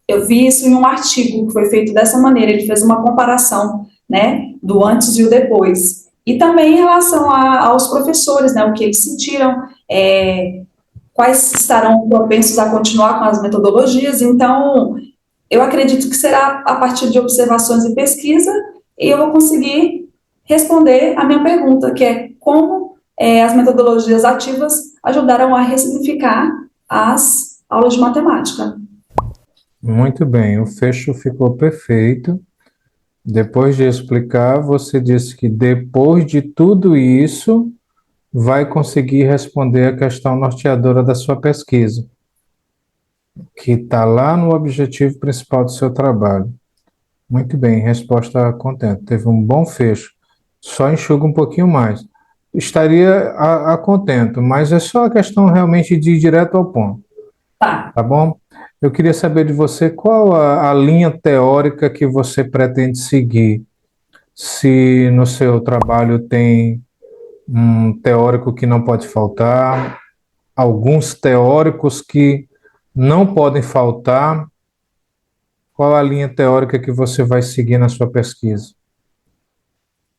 Eu vi isso em um artigo que foi feito dessa maneira, ele fez uma comparação, né, do antes e o depois. E também em relação aos professores, né, o que eles sentiram, quais estarão propensos a continuar com as metodologias. Então, eu acredito que será a partir de observações e pesquisa, e eu vou conseguir responder a minha pergunta, que é como as metodologias ativas ajudaram a ressignificar as aulas de matemática. Muito bem, o fecho ficou perfeito. Depois de explicar, você disse que depois de tudo isso, vai conseguir responder a questão norteadora da sua pesquisa, que está lá no objetivo principal do seu trabalho. Muito bem, resposta contente. Teve um bom fecho. Só enxuga um pouquinho mais. Estaria a contento, mas é só a questão realmente de ir direto ao ponto. Tá. Tá bom? Eu queria saber de você qual a linha teórica que você pretende seguir. Se no seu trabalho tem um teórico que não pode faltar, alguns teóricos que não podem faltar, qual a linha teórica que você vai seguir na sua pesquisa?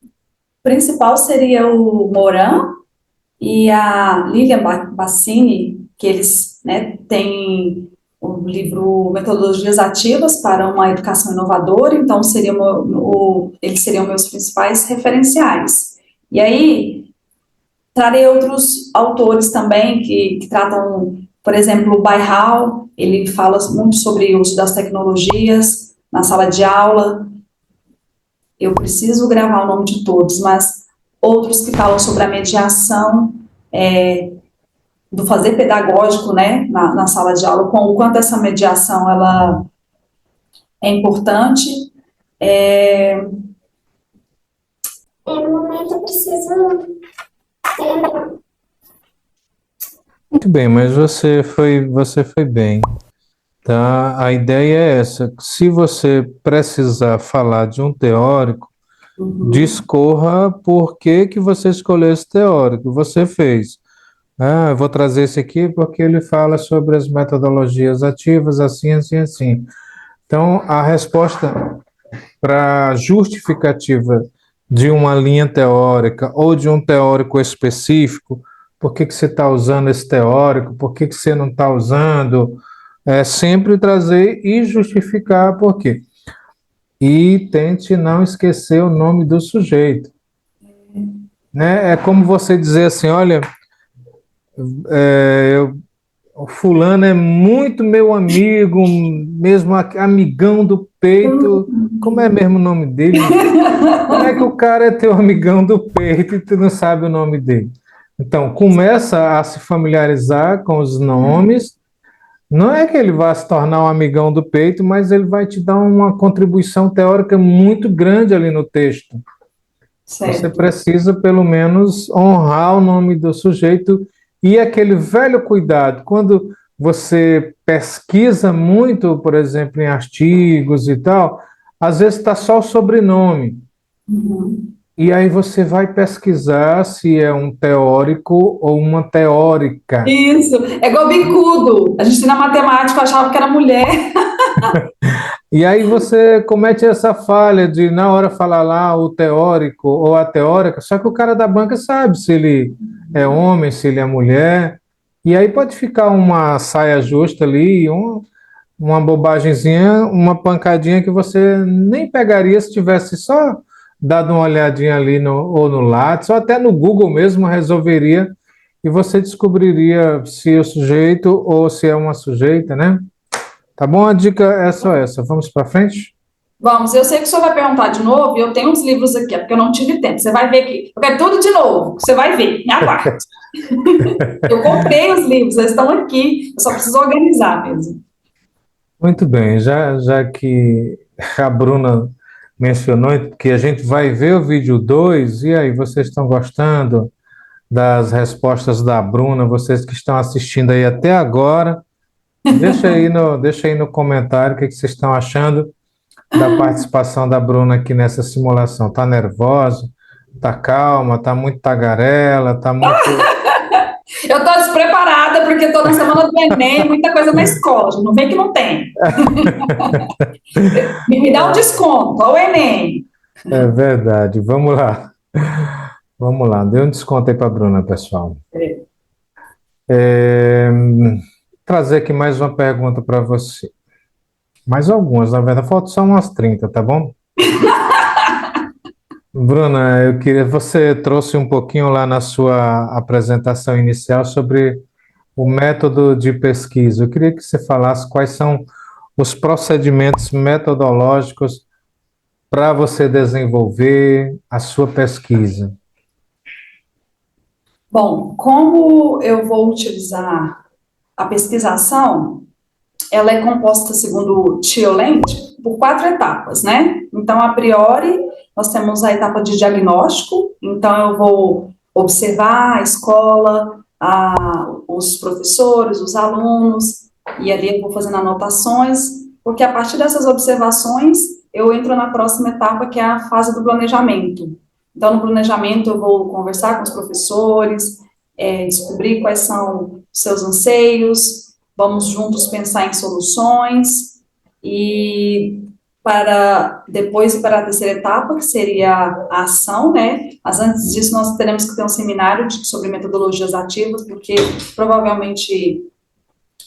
O principal seria o Moran e a Lilian Bassini, que eles, né, têm o livro Metodologias Ativas para uma Educação Inovadora, então eles seriam meus principais referenciais. E aí, trarei outros autores também que tratam, por exemplo, o Baihal, ele fala muito sobre o uso das tecnologias na sala de aula. Eu preciso gravar o nome de todos, mas outros que falam sobre a mediação, do fazer pedagógico, né, na sala de aula, com o quanto essa mediação ela é importante. No momento eu preciso lembrar. Muito bem, mas você foi bem, tá? A ideia é essa. Se você precisar falar de um teórico, discorra por que que você escolheu esse teórico. Você fez. Ah, eu vou trazer esse aqui porque ele fala sobre as metodologias ativas, assim, assim, assim. Então, a resposta para justificativa de uma linha teórica ou de um teórico específico, por que que você está usando esse teórico, por que que você não está usando, é sempre trazer e justificar por quê. E tente não esquecer o nome do sujeito. Né? É como você dizer assim, olha, o fulano é muito meu amigo, mesmo amigão do peito. Como é mesmo o nome dele? Como é que o cara é teu amigão do peito e tu não sabe o nome dele? Então, começa a se familiarizar com os nomes. Não é que ele vá se tornar um amigão do peito, mas ele vai te dar uma contribuição teórica muito grande ali no texto. Você Certo. precisa, pelo menos, honrar o nome do sujeito e aquele velho cuidado. Quando você pesquisa muito, por exemplo, em artigos e tal, às vezes está só o sobrenome. E aí você vai pesquisar se é um teórico ou uma teórica. Isso, é igual bicudo. A gente na matemática achava que era mulher. E aí você comete essa falha de, na hora, falar lá o teórico ou a teórica, só que o cara da banca sabe se ele é homem, se ele é mulher, e aí pode ficar uma saia justa ali, uma bobagemzinha, uma pancadinha que você nem pegaria se tivesse só dado uma olhadinha ali ou no Lattes, ou até no Google mesmo resolveria, e você descobriria se o sujeito ou se é uma sujeita, né? Tá bom? A dica é só essa. Vamos para frente? Vamos, eu sei que o senhor vai perguntar de novo, e eu tenho uns livros aqui, é porque eu não tive tempo. Você vai ver aqui. Eu quero tudo de novo. Você vai ver. Me aguarde. Eu comprei os livros, eles estão aqui. Eu só preciso organizar mesmo. Muito bem, já que a Bruna mencionou que a gente vai ver o vídeo 2, e aí, vocês estão gostando das respostas da Bruna? Vocês que estão assistindo aí até agora, deixa aí no comentário o que vocês estão achando da participação da Bruna aqui nessa simulação. Tá nervosa? Tá calma? Tá muito tagarela? Tá muito... Eu estou despreparada porque estou na semana do Enem, muita coisa na escola. Não vem que não tem. Me dá um desconto, ao Enem. É verdade. Vamos lá. Vamos lá. Dê um desconto aí para a Bruna, pessoal. É, trazer aqui mais uma pergunta para você. Mais algumas, na verdade, faltam só umas 30, tá bom? Bruna, eu queria. Você trouxe um pouquinho lá na sua apresentação inicial sobre o método de pesquisa. Eu queria que você falasse quais são os procedimentos metodológicos para você desenvolver a sua pesquisa. Bom, como eu vou utilizar a pesquisação, ela é composta, segundo Thiolent, por 4 etapas, né? Então, a priori, nós temos a etapa de diagnóstico, então eu vou observar a escola, os professores, os alunos, e ali eu vou fazendo anotações, porque a partir dessas observações, eu entro na próxima etapa, que é a fase do planejamento. Então, no planejamento, eu vou conversar com os professores, descobrir quais são os seus anseios, vamos juntos pensar em soluções, e para depois ir para a terceira etapa, que seria a ação, né? Mas antes disso, nós teremos que ter um seminário sobre metodologias ativas, porque provavelmente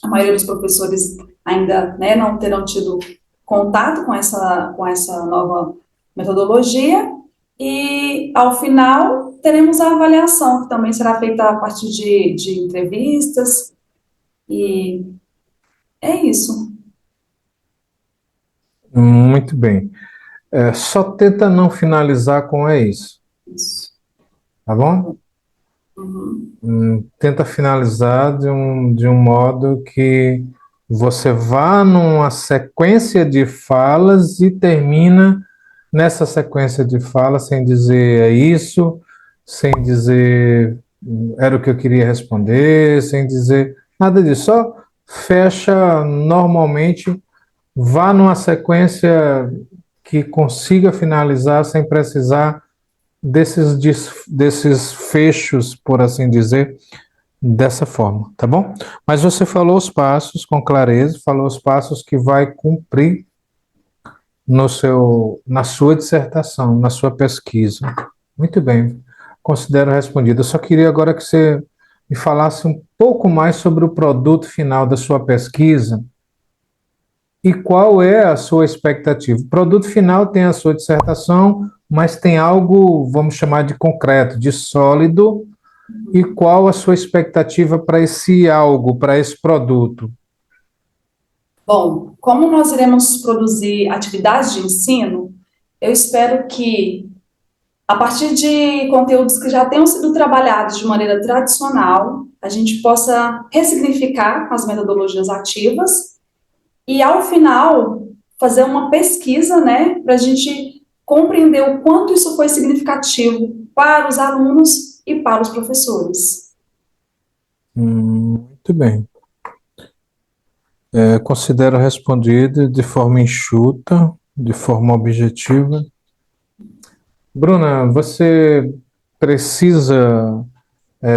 a maioria dos professores ainda, né, não terão tido contato com essa nova metodologia, e ao final teremos a avaliação, que também será feita a partir de entrevistas, e é isso. Muito bem. Só tenta não finalizar com é isso. Isso. tá bom? Uhum. Tenta finalizar de um modo que você vá numa sequência de falas e termina nessa sequência de falas sem dizer é isso, sem dizer era o que eu queria responder, sem dizer nada disso. Só fecha normalmente, vá numa sequência que consiga finalizar sem precisar desses fechos, por assim dizer, dessa forma, tá bom? Mas você falou os passos com clareza, falou os passos que vai cumprir na sua dissertação, na sua pesquisa. Muito bem, considero respondido. Eu só queria agora que você me falasse um pouco mais sobre o produto final da sua pesquisa e qual é a sua expectativa. O produto final tem a sua dissertação, mas tem algo, vamos chamar de concreto, de sólido. E qual a sua expectativa para esse algo, para esse produto? Bom, como nós iremos produzir atividades de ensino, eu espero que, a partir de conteúdos que já tenham sido trabalhados de maneira tradicional, a gente possa ressignificar as metodologias ativas e, ao final, fazer uma pesquisa, né, para a gente compreender o quanto isso foi significativo para os alunos e para os professores. Muito bem. Considero respondido de forma enxuta, de forma objetiva. Bruna, você precisa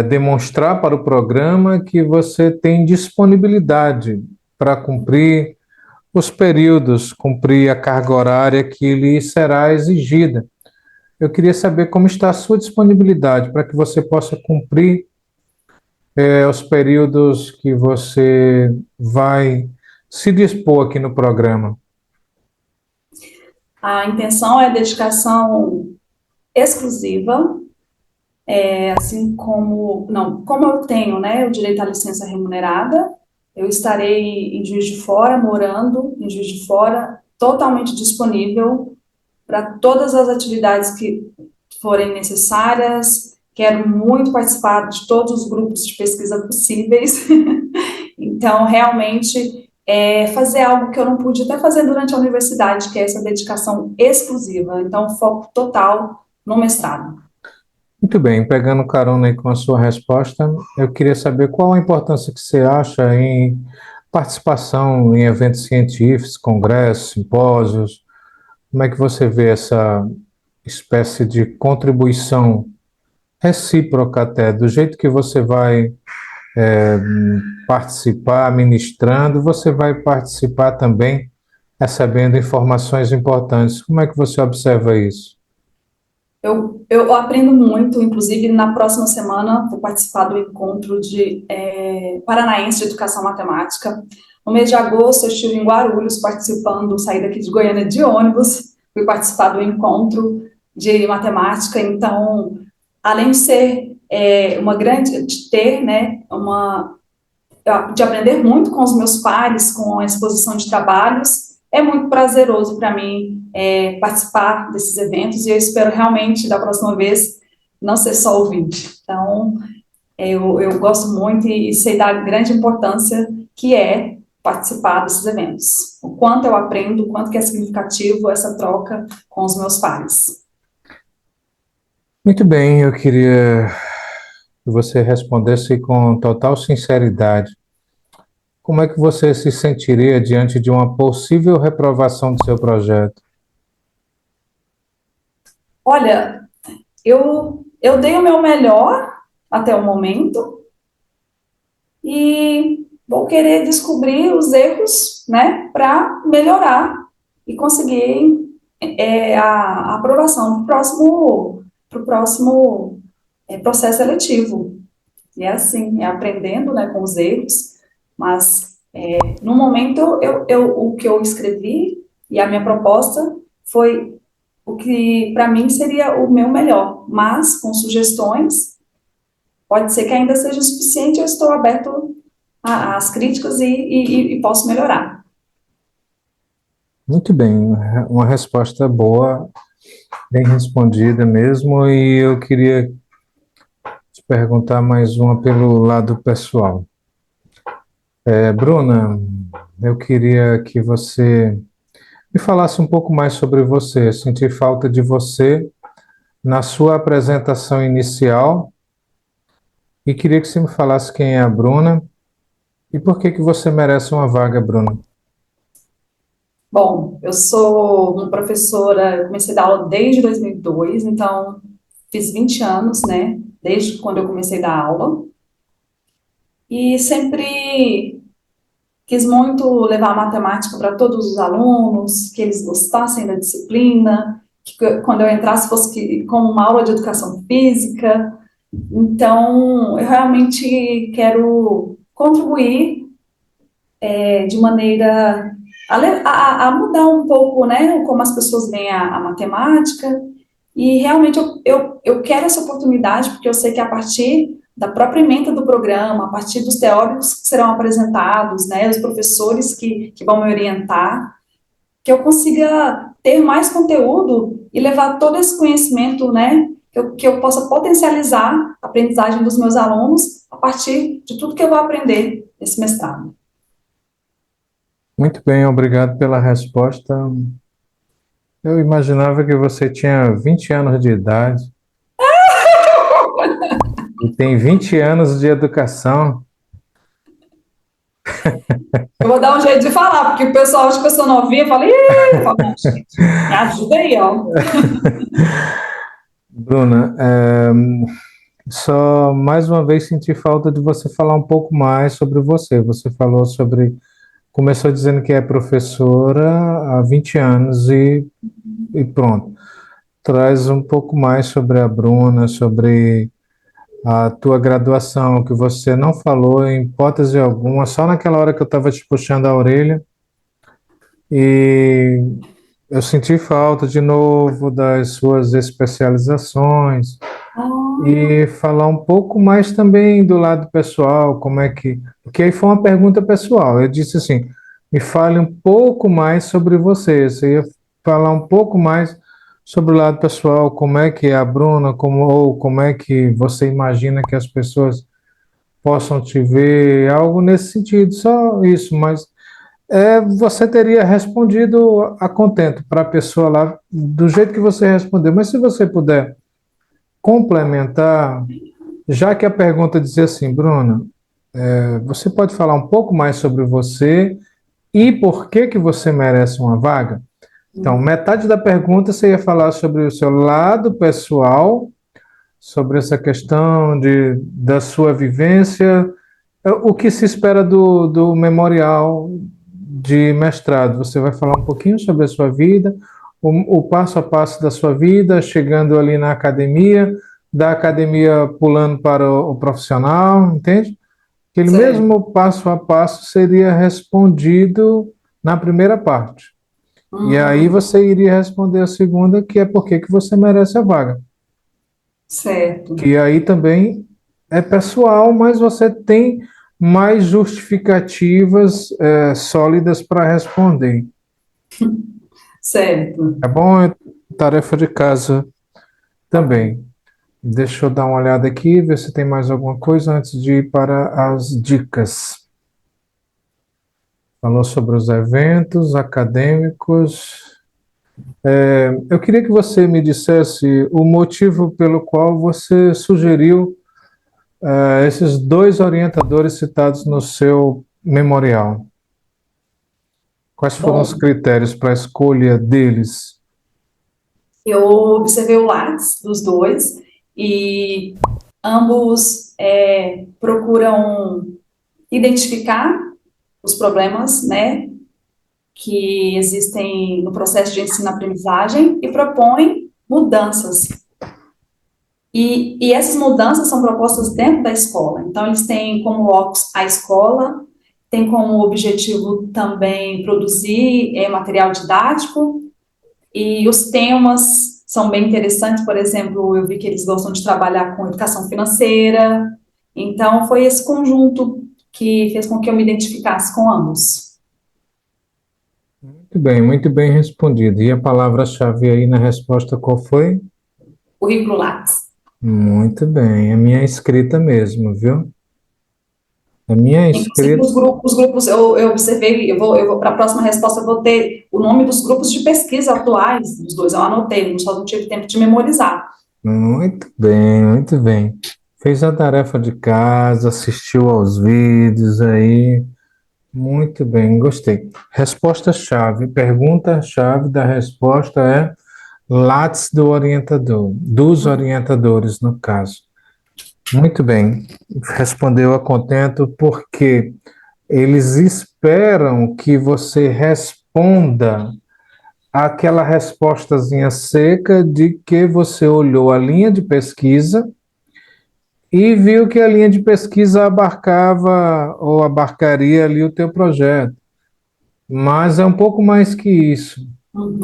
demonstrar para o programa que você tem disponibilidade para cumprir os períodos, cumprir a carga horária que lhe será exigida. Eu queria saber como está a sua disponibilidade para que você possa cumprir os períodos que você vai se dispor aqui no programa. A intenção é dedicação exclusiva, assim como, não, como eu tenho, né, o direito à licença remunerada, eu estarei em Juiz de Fora, morando em Juiz de Fora, totalmente disponível para todas as atividades que forem necessárias. Quero muito participar de todos os grupos de pesquisa possíveis. Então, realmente, fazer algo que eu não pude até fazer durante a universidade, que é essa dedicação exclusiva. Então, foco total no mestrado. Muito bem, pegando carona aí com a sua resposta, eu queria saber qual a importância que você acha em participação em eventos científicos, congressos, simpósios. Como é que você vê essa espécie de contribuição recíproca até, do jeito que você vai é, participar ministrando, você vai participar também recebendo informações importantes. Como é que você observa isso? Eu aprendo muito, inclusive na próxima semana vou participar do encontro Paranaense de Educação Matemática. No mês de agosto eu estive em Guarulhos participando, saí daqui de Goiânia de ônibus, fui participar do encontro de matemática. Então, além de ser uma grande, de ter, né, de aprender muito com os meus pares, com a exposição de trabalhos, é muito prazeroso para mim participar desses eventos, e eu espero realmente, da próxima vez, não ser só ouvinte. Então, eu gosto muito e sei da grande importância que é participar desses eventos. O quanto eu aprendo, o quanto que é significativo essa troca com os meus pares. Muito bem, eu queria que você respondesse com total sinceridade. Como é que você se sentiria diante de uma possível reprovação do seu projeto? Olha, eu dei o meu melhor até o momento, e vou querer descobrir os erros, né, para melhorar e conseguir a aprovação pro próximo processo seletivo. E é assim, é aprendendo, né, com os erros, mas no momento o que eu escrevi e a minha proposta foi o que para mim seria o meu melhor, mas com sugestões. Pode ser que ainda seja o suficiente, eu estou aberto às críticas e posso melhorar. Muito bem, uma resposta boa, bem respondida mesmo, e eu queria perguntar mais uma pelo lado pessoal. Bruna, eu queria que você me falasse um pouco mais sobre você. Eu senti falta de você na sua apresentação inicial e queria que você me falasse quem é a Bruna e por que que você merece uma vaga, Bruna. Bom, eu sou uma professora, eu comecei a dar aula desde 2002, então fiz 20 anos, né, desde quando eu comecei a dar aula, e sempre quis muito levar a matemática para todos os alunos, que eles gostassem da disciplina, que quando eu entrasse fosse como uma aula de educação física. Então, eu realmente quero contribuir de maneira a mudar um pouco, né, como as pessoas veem a matemática, e realmente eu quero essa oportunidade, porque eu sei que a partir da própria ementa do programa, a partir dos teóricos que serão apresentados, né, os professores que vão me orientar, que eu consiga ter mais conteúdo e levar todo esse conhecimento, né, que eu possa potencializar a aprendizagem dos meus alunos a partir de tudo que eu vou aprender nesse mestrado. Muito bem, obrigado pela resposta. Eu imaginava que você tinha 20 anos de idade e tem 20 anos de educação. Eu vou dar um jeito de falar, porque o pessoal acha que eu sou novinha, fala, ih, fala, não, gente, me ajuda aí, ó. Bruna, só mais uma vez senti falta de você falar um pouco mais sobre você. Você falou sobre, começou dizendo que é professora há 20 anos e pronto. Traz um pouco mais sobre a Bruna, sobre a tua graduação, que você não falou em hipótese alguma, só naquela hora que eu estava te puxando a orelha. E eu senti falta de novo das suas especializações Ah, e falar um pouco mais também do lado pessoal, como é que. Porque aí foi uma pergunta pessoal. Eu disse assim: me fale um pouco mais sobre você. Você ia falar um pouco mais sobre o lado pessoal, como é que é a Bruna, ou como é que você imagina que as pessoas possam te ver, algo nesse sentido, só isso, mas você teria respondido a contento para a pessoa lá, do jeito que você respondeu. Mas se você puder complementar, já que a pergunta dizia assim, Bruna, você pode falar um pouco mais sobre você e por que que você merece uma vaga? Então, metade da pergunta você ia falar sobre o seu lado pessoal, sobre essa questão da sua vivência, o que se espera do memorial de mestrado. Você vai falar um pouquinho sobre a sua vida, o passo a passo da sua vida, chegando ali na academia, da academia pulando para o profissional, entende? Aquele certo. mesmo passo a passo seria respondido na primeira parte. E aí Uhum, você iria responder a segunda, que é por que que você merece a vaga. certo. Que aí também é pessoal, mas você tem mais justificativas sólidas para responder. Certo. Tá bom? É tarefa de casa Ok. também. Deixa eu dar uma olhada aqui, ver se tem mais alguma coisa antes de ir para as dicas. Falou sobre os eventos acadêmicos. Eu queria que você me dissesse o motivo pelo qual você sugeriu esses dois orientadores citados no seu memorial. Quais foram os Bom, critérios para a escolha deles? eu observei o Lattes dos dois e ambos procuram identificar os problemas, né, que existem no processo de ensino-aprendizagem e propõem mudanças. E essas mudanças são propostas dentro da escola. Então, eles têm como locus a escola, tem como objetivo também produzir material didático, e os temas são bem interessantes. Por exemplo, eu vi que eles gostam de trabalhar com educação financeira. Então, foi esse conjunto que fez com que eu me identificasse com ambos. Muito bem respondido. E a palavra-chave aí na resposta qual foi? Currículo Lattes. Muito bem, a minha escrita mesmo, viu? A minha Inclusive, escrita. os grupos eu observei, para a próxima resposta, eu vou ter o nome dos grupos de pesquisa atuais dos dois, eu anotei, só não tive tempo de memorizar. Muito bem, muito bem. Fez a tarefa de casa, assistiu aos vídeos aí. Muito bem, gostei. Resposta-chave, pergunta-chave da resposta é Lattes do orientador, dos orientadores, no caso. Muito bem, respondeu a contento, porque eles esperam que você responda aquela respostazinha seca de que você olhou a linha de pesquisa e viu que a linha de pesquisa abarcava ou abarcaria ali o teu projeto. Mas é um pouco mais que isso,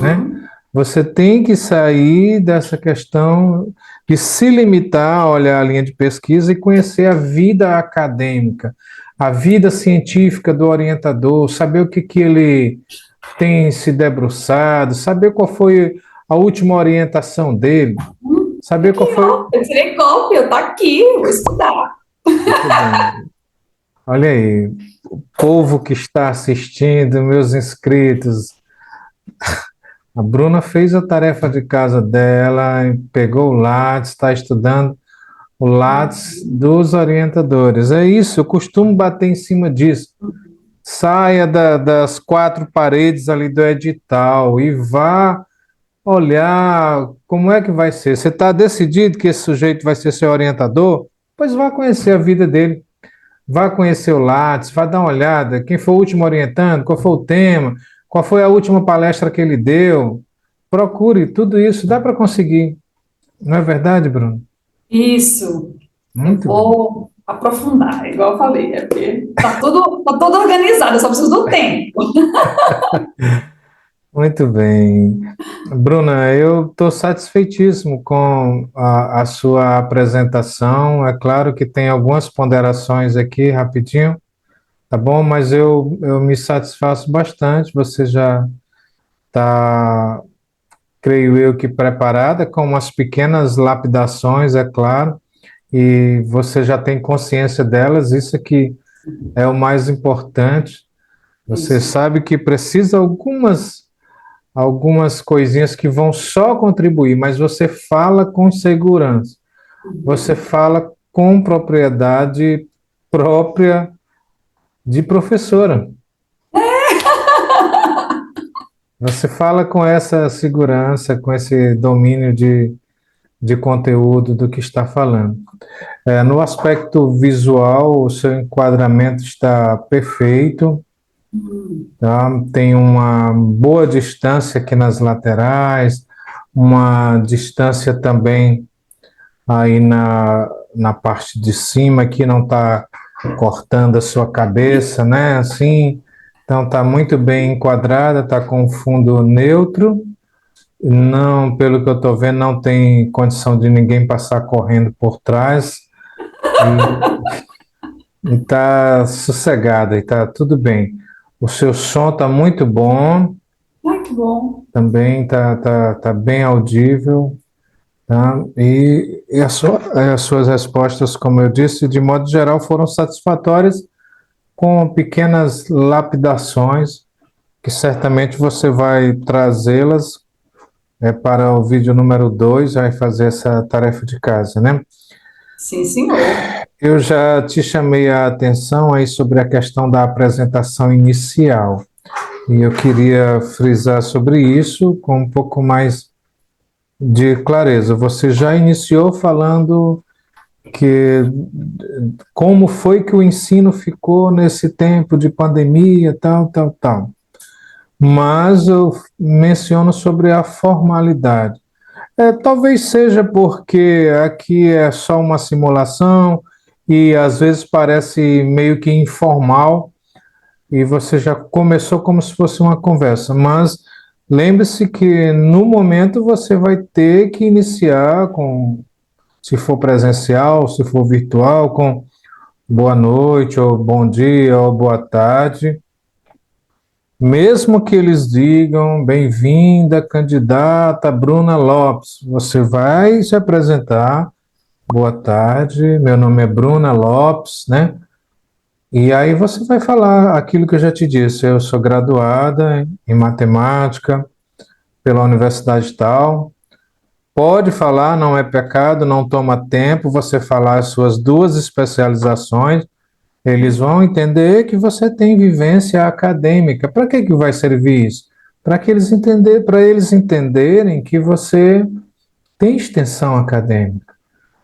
né? Uhum. Você tem que sair dessa questão de se limitar a olhar a linha de pesquisa e conhecer a vida acadêmica, a vida científica do orientador, saber o que, que ele tem se debruçado, saber qual foi a última orientação dele, saber Aqui, qual foi. ó, eu tirei cópia, tá aqui, vou estudar. Muito bem. Olha aí, o povo que está assistindo, meus inscritos, a Bruna fez a tarefa de casa dela, pegou o Lattes, está estudando o Lattes dos orientadores. É isso, eu costumo bater em cima disso. Saia das quatro paredes ali do edital e vá olhar como é que vai ser. Você está decidido que esse sujeito vai ser seu orientador? Pois vá conhecer a vida dele. Vá conhecer o Lattes, vá dar uma olhada. Quem foi o último orientando? Qual foi o tema? Qual foi a última palestra que ele deu? Procure tudo isso, dá para conseguir. Não é verdade, Bruno? Isso, eu Muito bem. vou aprofundar, igual eu falei, é porque tá tudo organizado, eu só preciso do tempo. Muito bem. Bruna, eu estou satisfeitíssimo com a sua apresentação. É claro que tem algumas ponderações aqui, rapidinho, tá bom? Mas eu me satisfaço bastante. Você já está, creio eu, que preparada com umas pequenas lapidações, é claro, e você já tem consciência delas. Isso que é o mais importante. Você Isso. sabe que precisa algumas coisinhas que vão só contribuir, mas você fala com segurança, você fala com propriedade própria de professora. Você fala com essa segurança, com esse domínio de conteúdo do que está falando. No aspecto visual, o seu enquadramento está perfeito, tá? Tem uma boa distância aqui nas laterais, uma distância também aí na parte de cima, que não está cortando a sua cabeça, né? Assim, então está muito bem enquadrada, está com fundo neutro. Não, pelo que eu estou vendo, não tem condição de ninguém passar correndo por trás. E está sossegada, e está tudo bem. O seu som está muito bom, Ai, que bom. também tá bem audível. Tá? E as suas respostas, como eu disse, de modo geral, foram satisfatórias, com pequenas lapidações, que certamente você vai trazê-las para o vídeo número 2, vai fazer essa tarefa de casa, né? Sim, senhor. Eu já te chamei a atenção aí sobre a questão da apresentação inicial, e eu queria frisar sobre isso com um pouco mais de clareza. Você já iniciou falando que como foi que o ensino ficou nesse tempo de pandemia, tal, tal, tal. Mas eu menciono sobre a formalidade. Talvez seja porque aqui é só uma simulação e às vezes parece meio que informal e você já começou como se fosse uma conversa, mas lembre-se que no momento você vai ter que iniciar com, se for presencial, se for virtual, com boa noite, ou bom dia, ou boa tarde. Mesmo que eles digam bem-vinda, candidata Bruna Lopes, você vai se apresentar Boa tarde, meu nome é Bruna Lopes, né? E aí você vai falar aquilo que eu já te disse. Eu sou graduada em matemática pela Universidade tal. Pode falar, não é pecado, não toma tempo você falar as suas duas especializações. Eles vão entender que você tem vivência acadêmica. Para que vai servir isso? Para eles entenderem que você tem extensão acadêmica,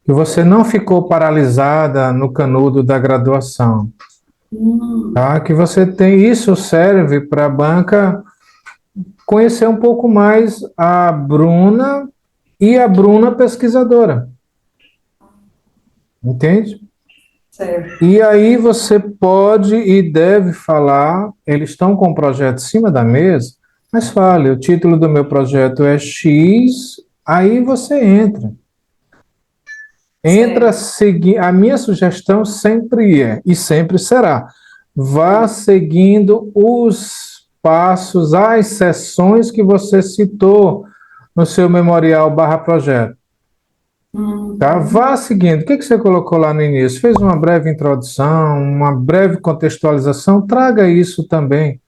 que você não ficou paralisada no canudo da graduação, tá? Que você tem, isso serve para a banca conhecer um pouco mais a Bruna e a Bruna pesquisadora, entende? Certo. E aí você pode e deve falar, eles estão com o projeto em cima da mesa, mas fale, o título do meu projeto é X, aí você entra. Entra seguir. A minha sugestão sempre é, e sempre será, vá seguindo os passos, as sessões que você citou no seu memorial barra projeto. Tá? Vá seguindo. O que você colocou lá no início? Fez uma breve introdução, uma breve contextualização, traga isso também.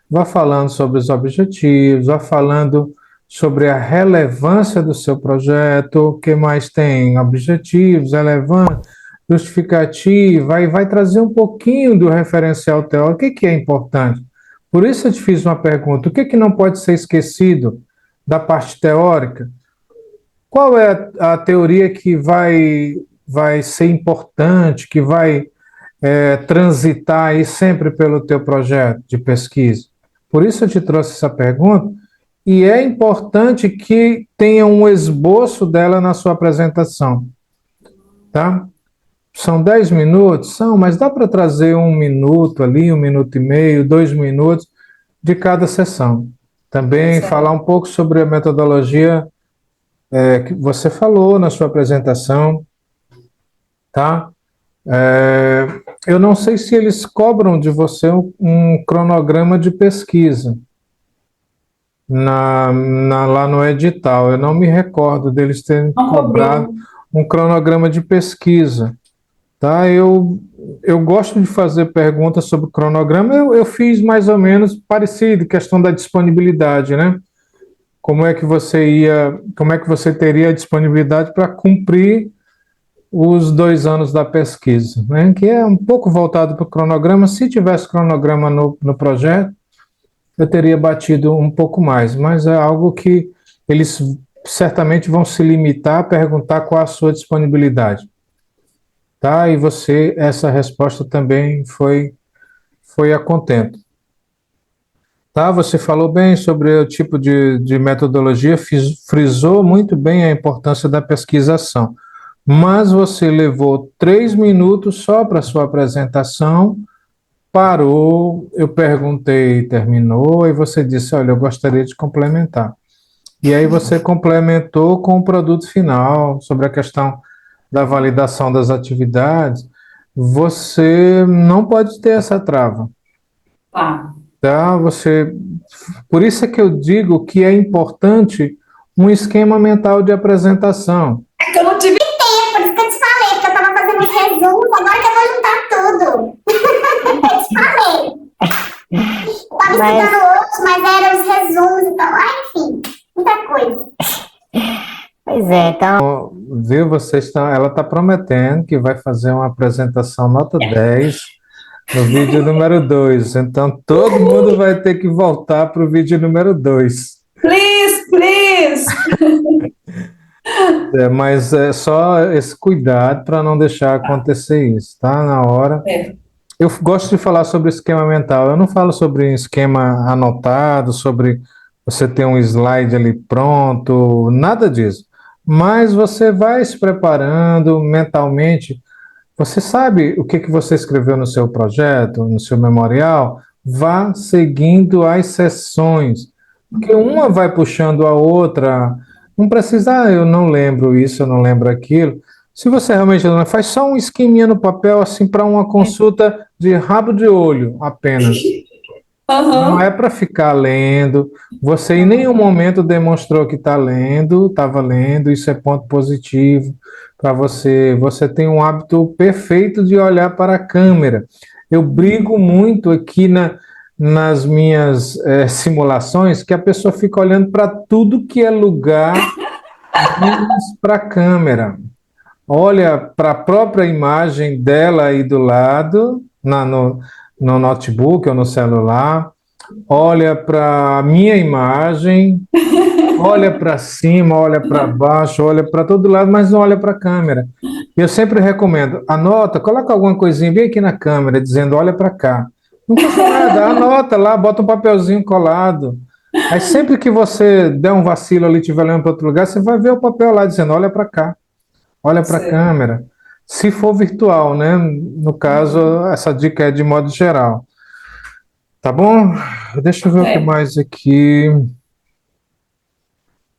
Vá falando sobre os objetivos, vá falando sobre a relevância do seu projeto, o que mais tem? Objetivos, relevância, justificativa, e vai trazer um pouquinho do referencial teórico. O que é importante? Por isso eu te fiz uma pergunta: o que não pode ser esquecido da parte teórica? Qual é a teoria que vai ser importante, que vai transitar aí sempre pelo teu projeto de pesquisa? Por isso eu te trouxe essa pergunta, e é importante que tenha um esboço dela na sua apresentação, tá? São 10 minutos? São, mas dá para trazer 1 minuto ali, 1 minuto e meio, 2 minutos de cada sessão. Também falar um pouco sobre a metodologia que você falou na sua apresentação, tá? Eu não sei se eles cobram de você um cronograma de pesquisa lá no edital. Eu não me recordo deles terem cobrado um cronograma de pesquisa, tá? Eu gosto de fazer perguntas sobre cronograma. Eu fiz mais ou menos parecido, questão da disponibilidade, né? Como é que você teria a disponibilidade para cumprir os 2 anos da pesquisa, né? Que é um pouco voltado para o cronograma. Se tivesse cronograma no projeto, eu teria batido um pouco mais, mas é algo que eles certamente vão se limitar a perguntar qual a sua disponibilidade, tá? E essa resposta também foi a contento. Tá, você falou bem sobre o tipo de metodologia, frisou muito bem a importância da pesquisação, mas você levou 3 minutos só para sua apresentação, parou, eu perguntei, terminou, e você disse, olha, eu gostaria de complementar. E aí você complementou com o produto final, sobre a questão da validação das atividades. Você não pode ter essa trava. Tá. Tá? Por isso é que eu digo que é importante um esquema mental de apresentação. É que eu não tive tempo, por isso que eu te falei, porque eu tava fazendo os resumos, agora que eu vou juntar tudo. Eu te falei. Eu tava estudando outros, mas eram os resumos, então, enfim, muita coisa. Pois é, então. Viu, ela está prometendo que vai fazer uma apresentação nota 10 no vídeo número 2. Então todo mundo vai ter que voltar para o vídeo número 2. Please, please! Mas é só esse cuidado para não deixar acontecer isso, tá? Na hora. Eu gosto de falar sobre esquema mental. Eu não falo sobre esquema anotado, sobre você ter um slide ali pronto, nada disso. Mas você vai se preparando mentalmente. Você sabe o que você escreveu no seu projeto, no seu memorial? Vá seguindo as sessões, porque uma vai puxando a outra. Não precisa, eu não lembro isso, eu não lembro aquilo. Se você realmente não faz só um esqueminha no papel, assim, para uma consulta de rabo de olho apenas. Não é para ficar lendo. Você em nenhum momento demonstrou que está lendo, estava lendo, isso é ponto positivo. para você. Você tem um hábito perfeito de olhar para a câmera. Eu brigo muito aqui nas minhas simulações que a pessoa fica olhando para tudo que é lugar, menos para a câmera. Olha para a própria imagem dela aí do lado, no notebook ou no celular, olha para a minha imagem, olha para cima, olha para baixo, olha para todo lado, mas não olha para a câmera. Eu sempre recomendo, anota, coloca alguma coisinha bem aqui na câmera, dizendo, olha para cá. Não custa nada, anota lá, bota um papelzinho colado. Aí sempre que você der um vacilo ali, estiver olhando para outro lugar, você vai ver o papel lá dizendo, olha para cá, olha para a Sei. câmera. Se for virtual, né? No caso, essa dica é de modo geral. Tá bom? Deixa eu ver o que mais aqui.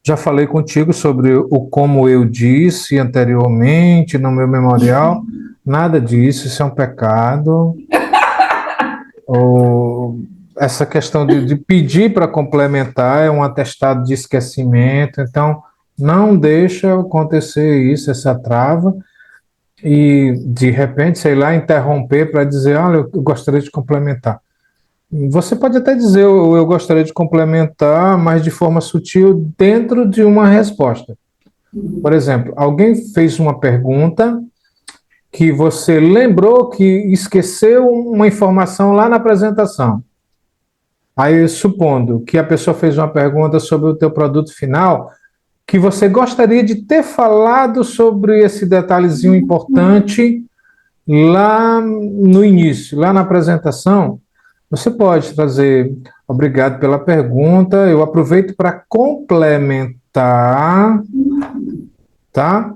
Já falei contigo sobre o como eu disse anteriormente no meu memorial. Nada disso, isso é um pecado. Essa questão de pedir para complementar é um atestado de esquecimento. Então, não deixa acontecer isso, essa trava. E, de repente, sei lá, interromper para dizer, olha, eu gostaria de complementar. Você pode até dizer, eu gostaria de complementar, mas de forma sutil, dentro de uma resposta. Por exemplo, alguém fez uma pergunta que você lembrou que esqueceu uma informação lá na apresentação. Aí, supondo que a pessoa fez uma pergunta sobre o teu produto final, que você gostaria de ter falado sobre esse detalhezinho importante lá no início, lá na apresentação, você pode trazer, obrigado pela pergunta, eu aproveito para complementar, tá?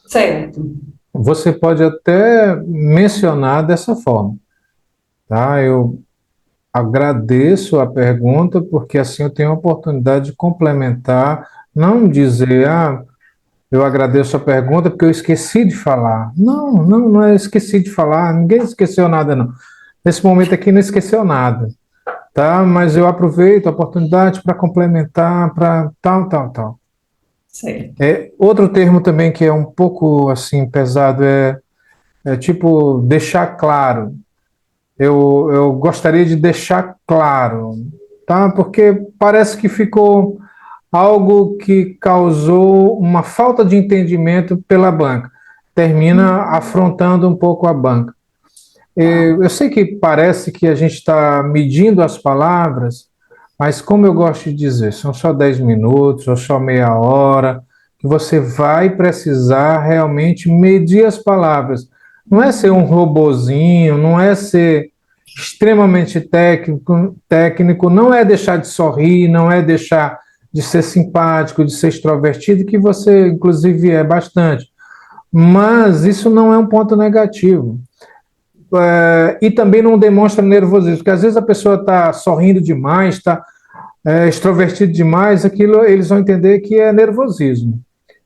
Certo. Você pode até mencionar dessa forma, tá? Eu agradeço a pergunta, porque assim eu tenho a oportunidade de complementar, não dizer, eu agradeço a pergunta porque eu esqueci de falar. Não é esqueci de falar, ninguém esqueceu nada, não. Nesse momento aqui não esqueceu nada, tá? Mas eu aproveito a oportunidade para complementar, para tal. Certo. Outro termo também que é um pouco assim pesado é tipo deixar claro. Eu gostaria de deixar claro, tá? Porque parece que ficou algo que causou uma falta de entendimento pela banca. Termina afrontando um pouco a banca. Eu sei que parece que a gente está medindo as palavras, mas como eu gosto de dizer, são só 10 minutos ou só meia hora, que você vai precisar realmente medir as palavras. Não é ser um robozinho, não é ser extremamente técnico, não é deixar de sorrir, não é deixar de ser simpático, de ser extrovertido, que você, inclusive, é bastante. Mas isso não é um ponto negativo. E também não demonstra nervosismo, porque às vezes a pessoa está sorrindo demais, está extrovertido demais, aquilo eles vão entender que é nervosismo,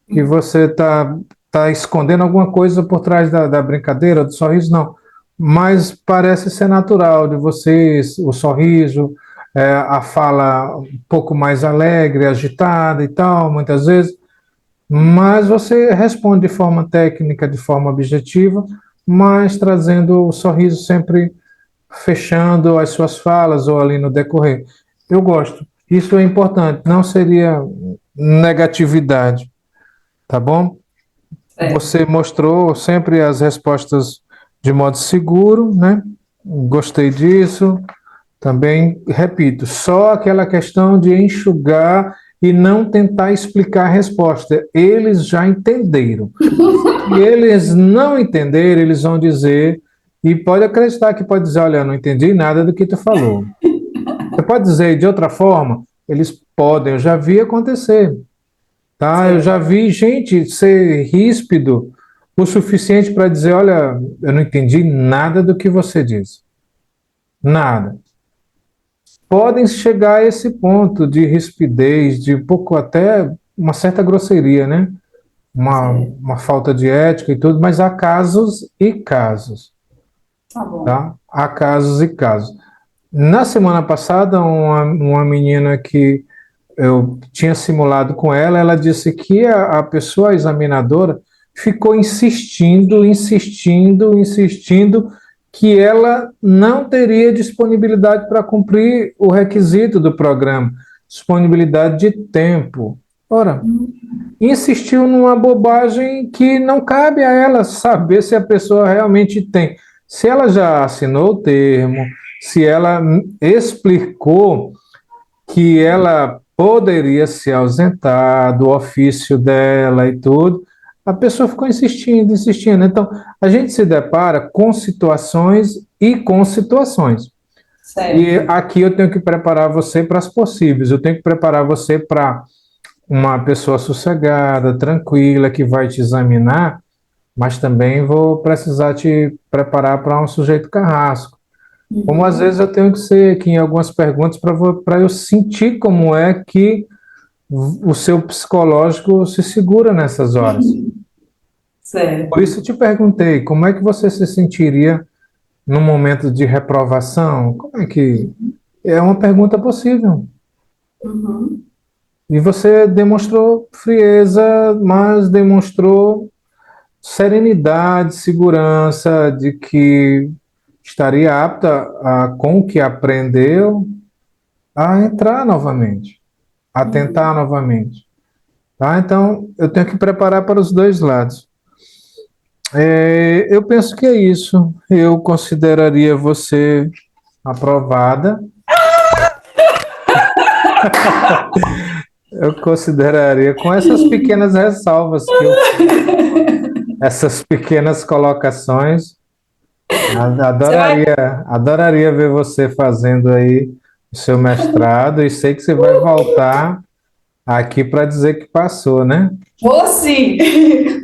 que você tá escondendo alguma coisa por trás da brincadeira, do sorriso, não. Mas parece ser natural de vocês, o sorriso, a fala um pouco mais alegre, agitada e tal, muitas vezes, mas você responde de forma técnica, de forma objetiva, mas trazendo o sorriso sempre fechando as suas falas ou ali no decorrer. Eu gosto. Isso é importante, não seria negatividade, tá bom? Você mostrou sempre as respostas de modo seguro, né? Gostei disso. Também, repito, só aquela questão de enxugar e não tentar explicar a resposta. Eles já entenderam. Se eles não entenderem, eles vão dizer, e pode acreditar que pode dizer, olha, não entendi nada do que tu falou. Você pode dizer de outra forma? Eles podem, eu já vi acontecer. Tá? Eu já vi gente ser ríspido o suficiente para dizer, olha, eu não entendi nada do que você disse. Nada. Podem chegar a esse ponto de rispidez, de pouco até uma certa grosseria, né? Uma falta de ética e tudo, mas há casos e casos. Tá bom. Tá? Há casos e casos. Na semana passada, uma menina que eu tinha simulado com ela, ela disse que a pessoa examinadora ficou insistindo, insistindo, insistindo que ela não teria disponibilidade para cumprir o requisito do programa, disponibilidade de tempo. Ora, insistiu numa bobagem que não cabe a ela saber se a pessoa realmente tem. Se ela já assinou o termo, se ela explicou que ela poderia se ausentar do ofício dela e tudo, a pessoa ficou insistindo, insistindo. Então, a gente se depara com situações e com situações. Certo. E aqui eu tenho que preparar você para as possíveis, eu tenho que preparar você para uma pessoa sossegada, tranquila, que vai te examinar, mas também vou precisar te preparar para um sujeito carrasco. Como às vezes eu tenho que ser aqui em algumas perguntas para eu sentir como é que o seu psicológico se segura nessas horas. Certo. Por isso eu te perguntei, como é que você se sentiria no momento de reprovação? Como é que... É uma pergunta possível. Uhum. E você demonstrou frieza, mas demonstrou serenidade, segurança de que estaria apta, com o que aprendeu, a entrar novamente, a tentar novamente. Tá? Então, eu tenho que preparar para os dois lados. Eu penso que é isso. Eu consideraria você aprovada. Eu consideraria, com essas pequenas ressalvas, essas pequenas colocações, adoraria ver você fazendo aí o seu mestrado, e sei que você vai voltar aqui para dizer que passou, né? Vou sim,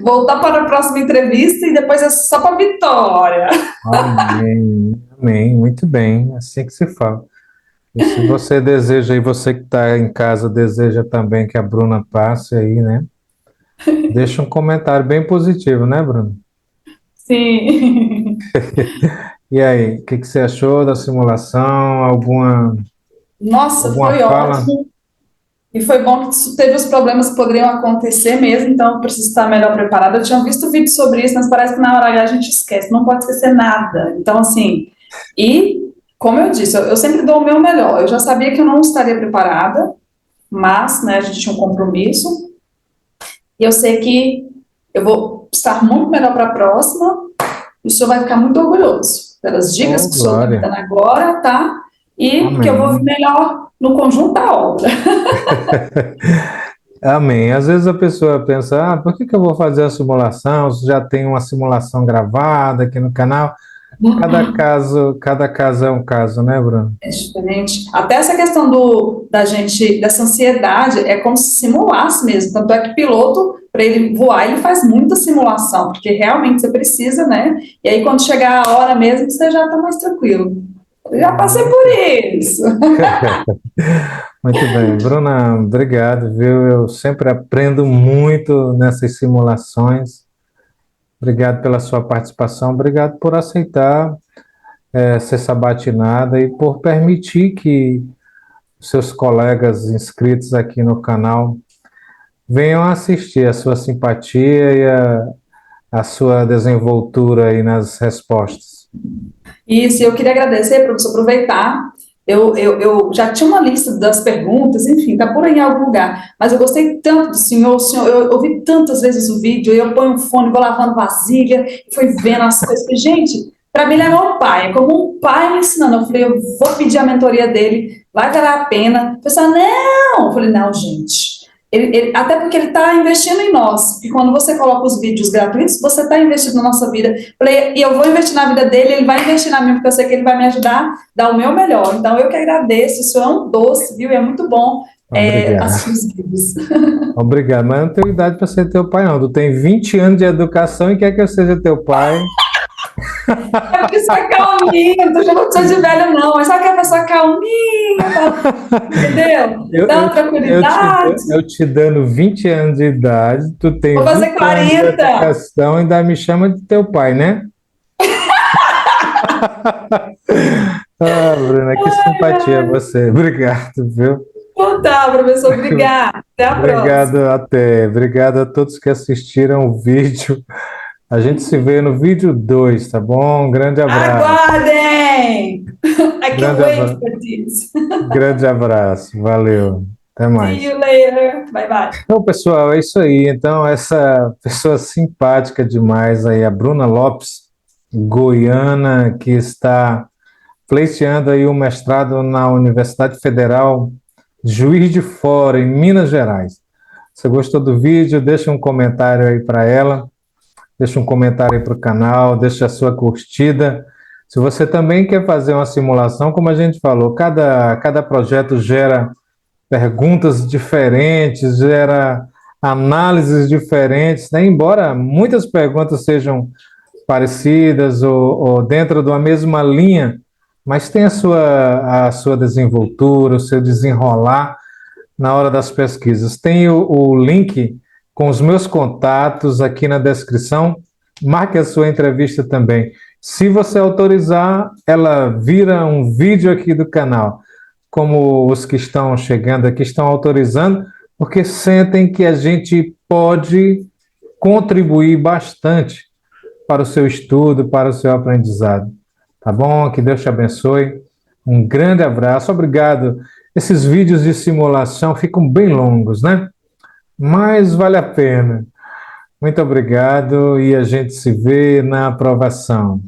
voltar para a próxima entrevista e depois é só para vitória. Amém, amém, muito bem, assim que se fala. E se você deseja, e você que está em casa deseja também que a Bruna passe aí, né? Deixa um comentário bem positivo, né, Bruna? Sim. E aí, o que você achou da simulação? Alguma Nossa, foi fala? ótimo. E foi bom que teve os problemas que poderiam acontecer mesmo, então eu preciso estar melhor preparada. Eu tinha visto vídeo sobre isso, mas parece que na hora H a gente esquece, não pode esquecer nada. Então, assim, e como eu disse, eu sempre dou o meu melhor. Eu já sabia que eu não estaria preparada, mas, né, a gente tinha um compromisso, e eu sei que eu vou estar muito melhor para a próxima, e o senhor vai ficar muito orgulhoso pelas dicas que o senhor está me dando agora, tá? E Amém. que eu vou vir melhor no conjunto da obra. Amém. Às vezes a pessoa pensa, por que eu vou fazer a simulação? Já tem uma simulação gravada aqui no canal. Cada caso é um caso, né, Bruno? É diferente. Até essa questão dessa ansiedade é como se simulasse mesmo. Tanto é que piloto, para ele voar, ele faz muita simulação, porque realmente você precisa, né? E aí quando chegar a hora mesmo, você já está mais tranquilo. Eu já passei por isso. Muito bem, Bruna, obrigado, viu? Eu sempre aprendo muito nessas simulações. Obrigado pela sua participação, obrigado por aceitar ser sabatinada e por permitir que seus colegas inscritos aqui no canal venham assistir a sua simpatia e a sua desenvoltura aí nas respostas. Isso, eu queria agradecer, professor, aproveitar. Eu já tinha uma lista das perguntas, enfim, está por aí em algum lugar, mas eu gostei tanto do senhor, eu ouvi tantas vezes o vídeo, eu ponho um fone, vou lavando vasilha, fui vendo as coisas, falei, gente, para mim ele é meu pai, é como um pai me ensinando. Eu falei, eu vou pedir a mentoria dele, vai valer a pena. O pessoal, não! Eu falei, não, gente. Até porque ele está investindo em nós, porque quando você coloca os vídeos gratuitos, você está investindo na nossa vida. E eu vou investir na vida dele, ele vai investir na minha, porque eu sei que ele vai me ajudar a dar o meu melhor. Então, eu que agradeço, isso é um doce, viu? E é muito bom assistir os vídeos. Obrigado, mas eu não tenho idade para ser teu pai, não. Tu tem 20 anos de educação e quer que eu seja teu pai. É por isso que é calminho, não tô chamando de de velho, não, mas só que a pessoa calminha, entendeu? Dá uma tranquilidade. Eu te dando 20 anos de idade, tu tem Vou fazer 20 anos de 40. educação e ainda me chama de teu pai, né? Bruna, que simpatia você. Obrigado, viu? Então tá, professor, obrigado. Até a Obrigado, próxima. até. Obrigado a todos que assistiram o vídeo. A gente se vê no vídeo 2, tá bom? Um grande abraço. Aguardem! I can Grande wait abra... for this. Grande abraço. Valeu. Até See mais. you later. Bye bye. Então, pessoal, é isso aí. Então, essa pessoa simpática demais aí, a Bruna Lopes, goiana, que está pleiteando aí o mestrado na Universidade Federal Juiz de Fora, em Minas Gerais. Se gostou do vídeo, deixa um comentário aí para ela, deixa um comentário aí para o canal, deixa a sua curtida. Se você também quer fazer uma simulação, como a gente falou, cada projeto gera perguntas diferentes, gera análises diferentes, né? Embora muitas perguntas sejam parecidas ou dentro de uma mesma linha, mas tem a sua desenvoltura, o seu desenrolar na hora das pesquisas. Tem o link com os meus contatos aqui na descrição. Marque a sua entrevista também. Se você autorizar, ela vira um vídeo aqui do canal. Como os que estão chegando aqui estão autorizando, porque sentem que a gente pode contribuir bastante para o seu estudo, para o seu aprendizado. Tá bom? Que Deus te abençoe. Um grande abraço. Obrigado. Esses vídeos de simulação ficam bem longos, né? Mas vale a pena. Muito obrigado e a gente se vê na aprovação.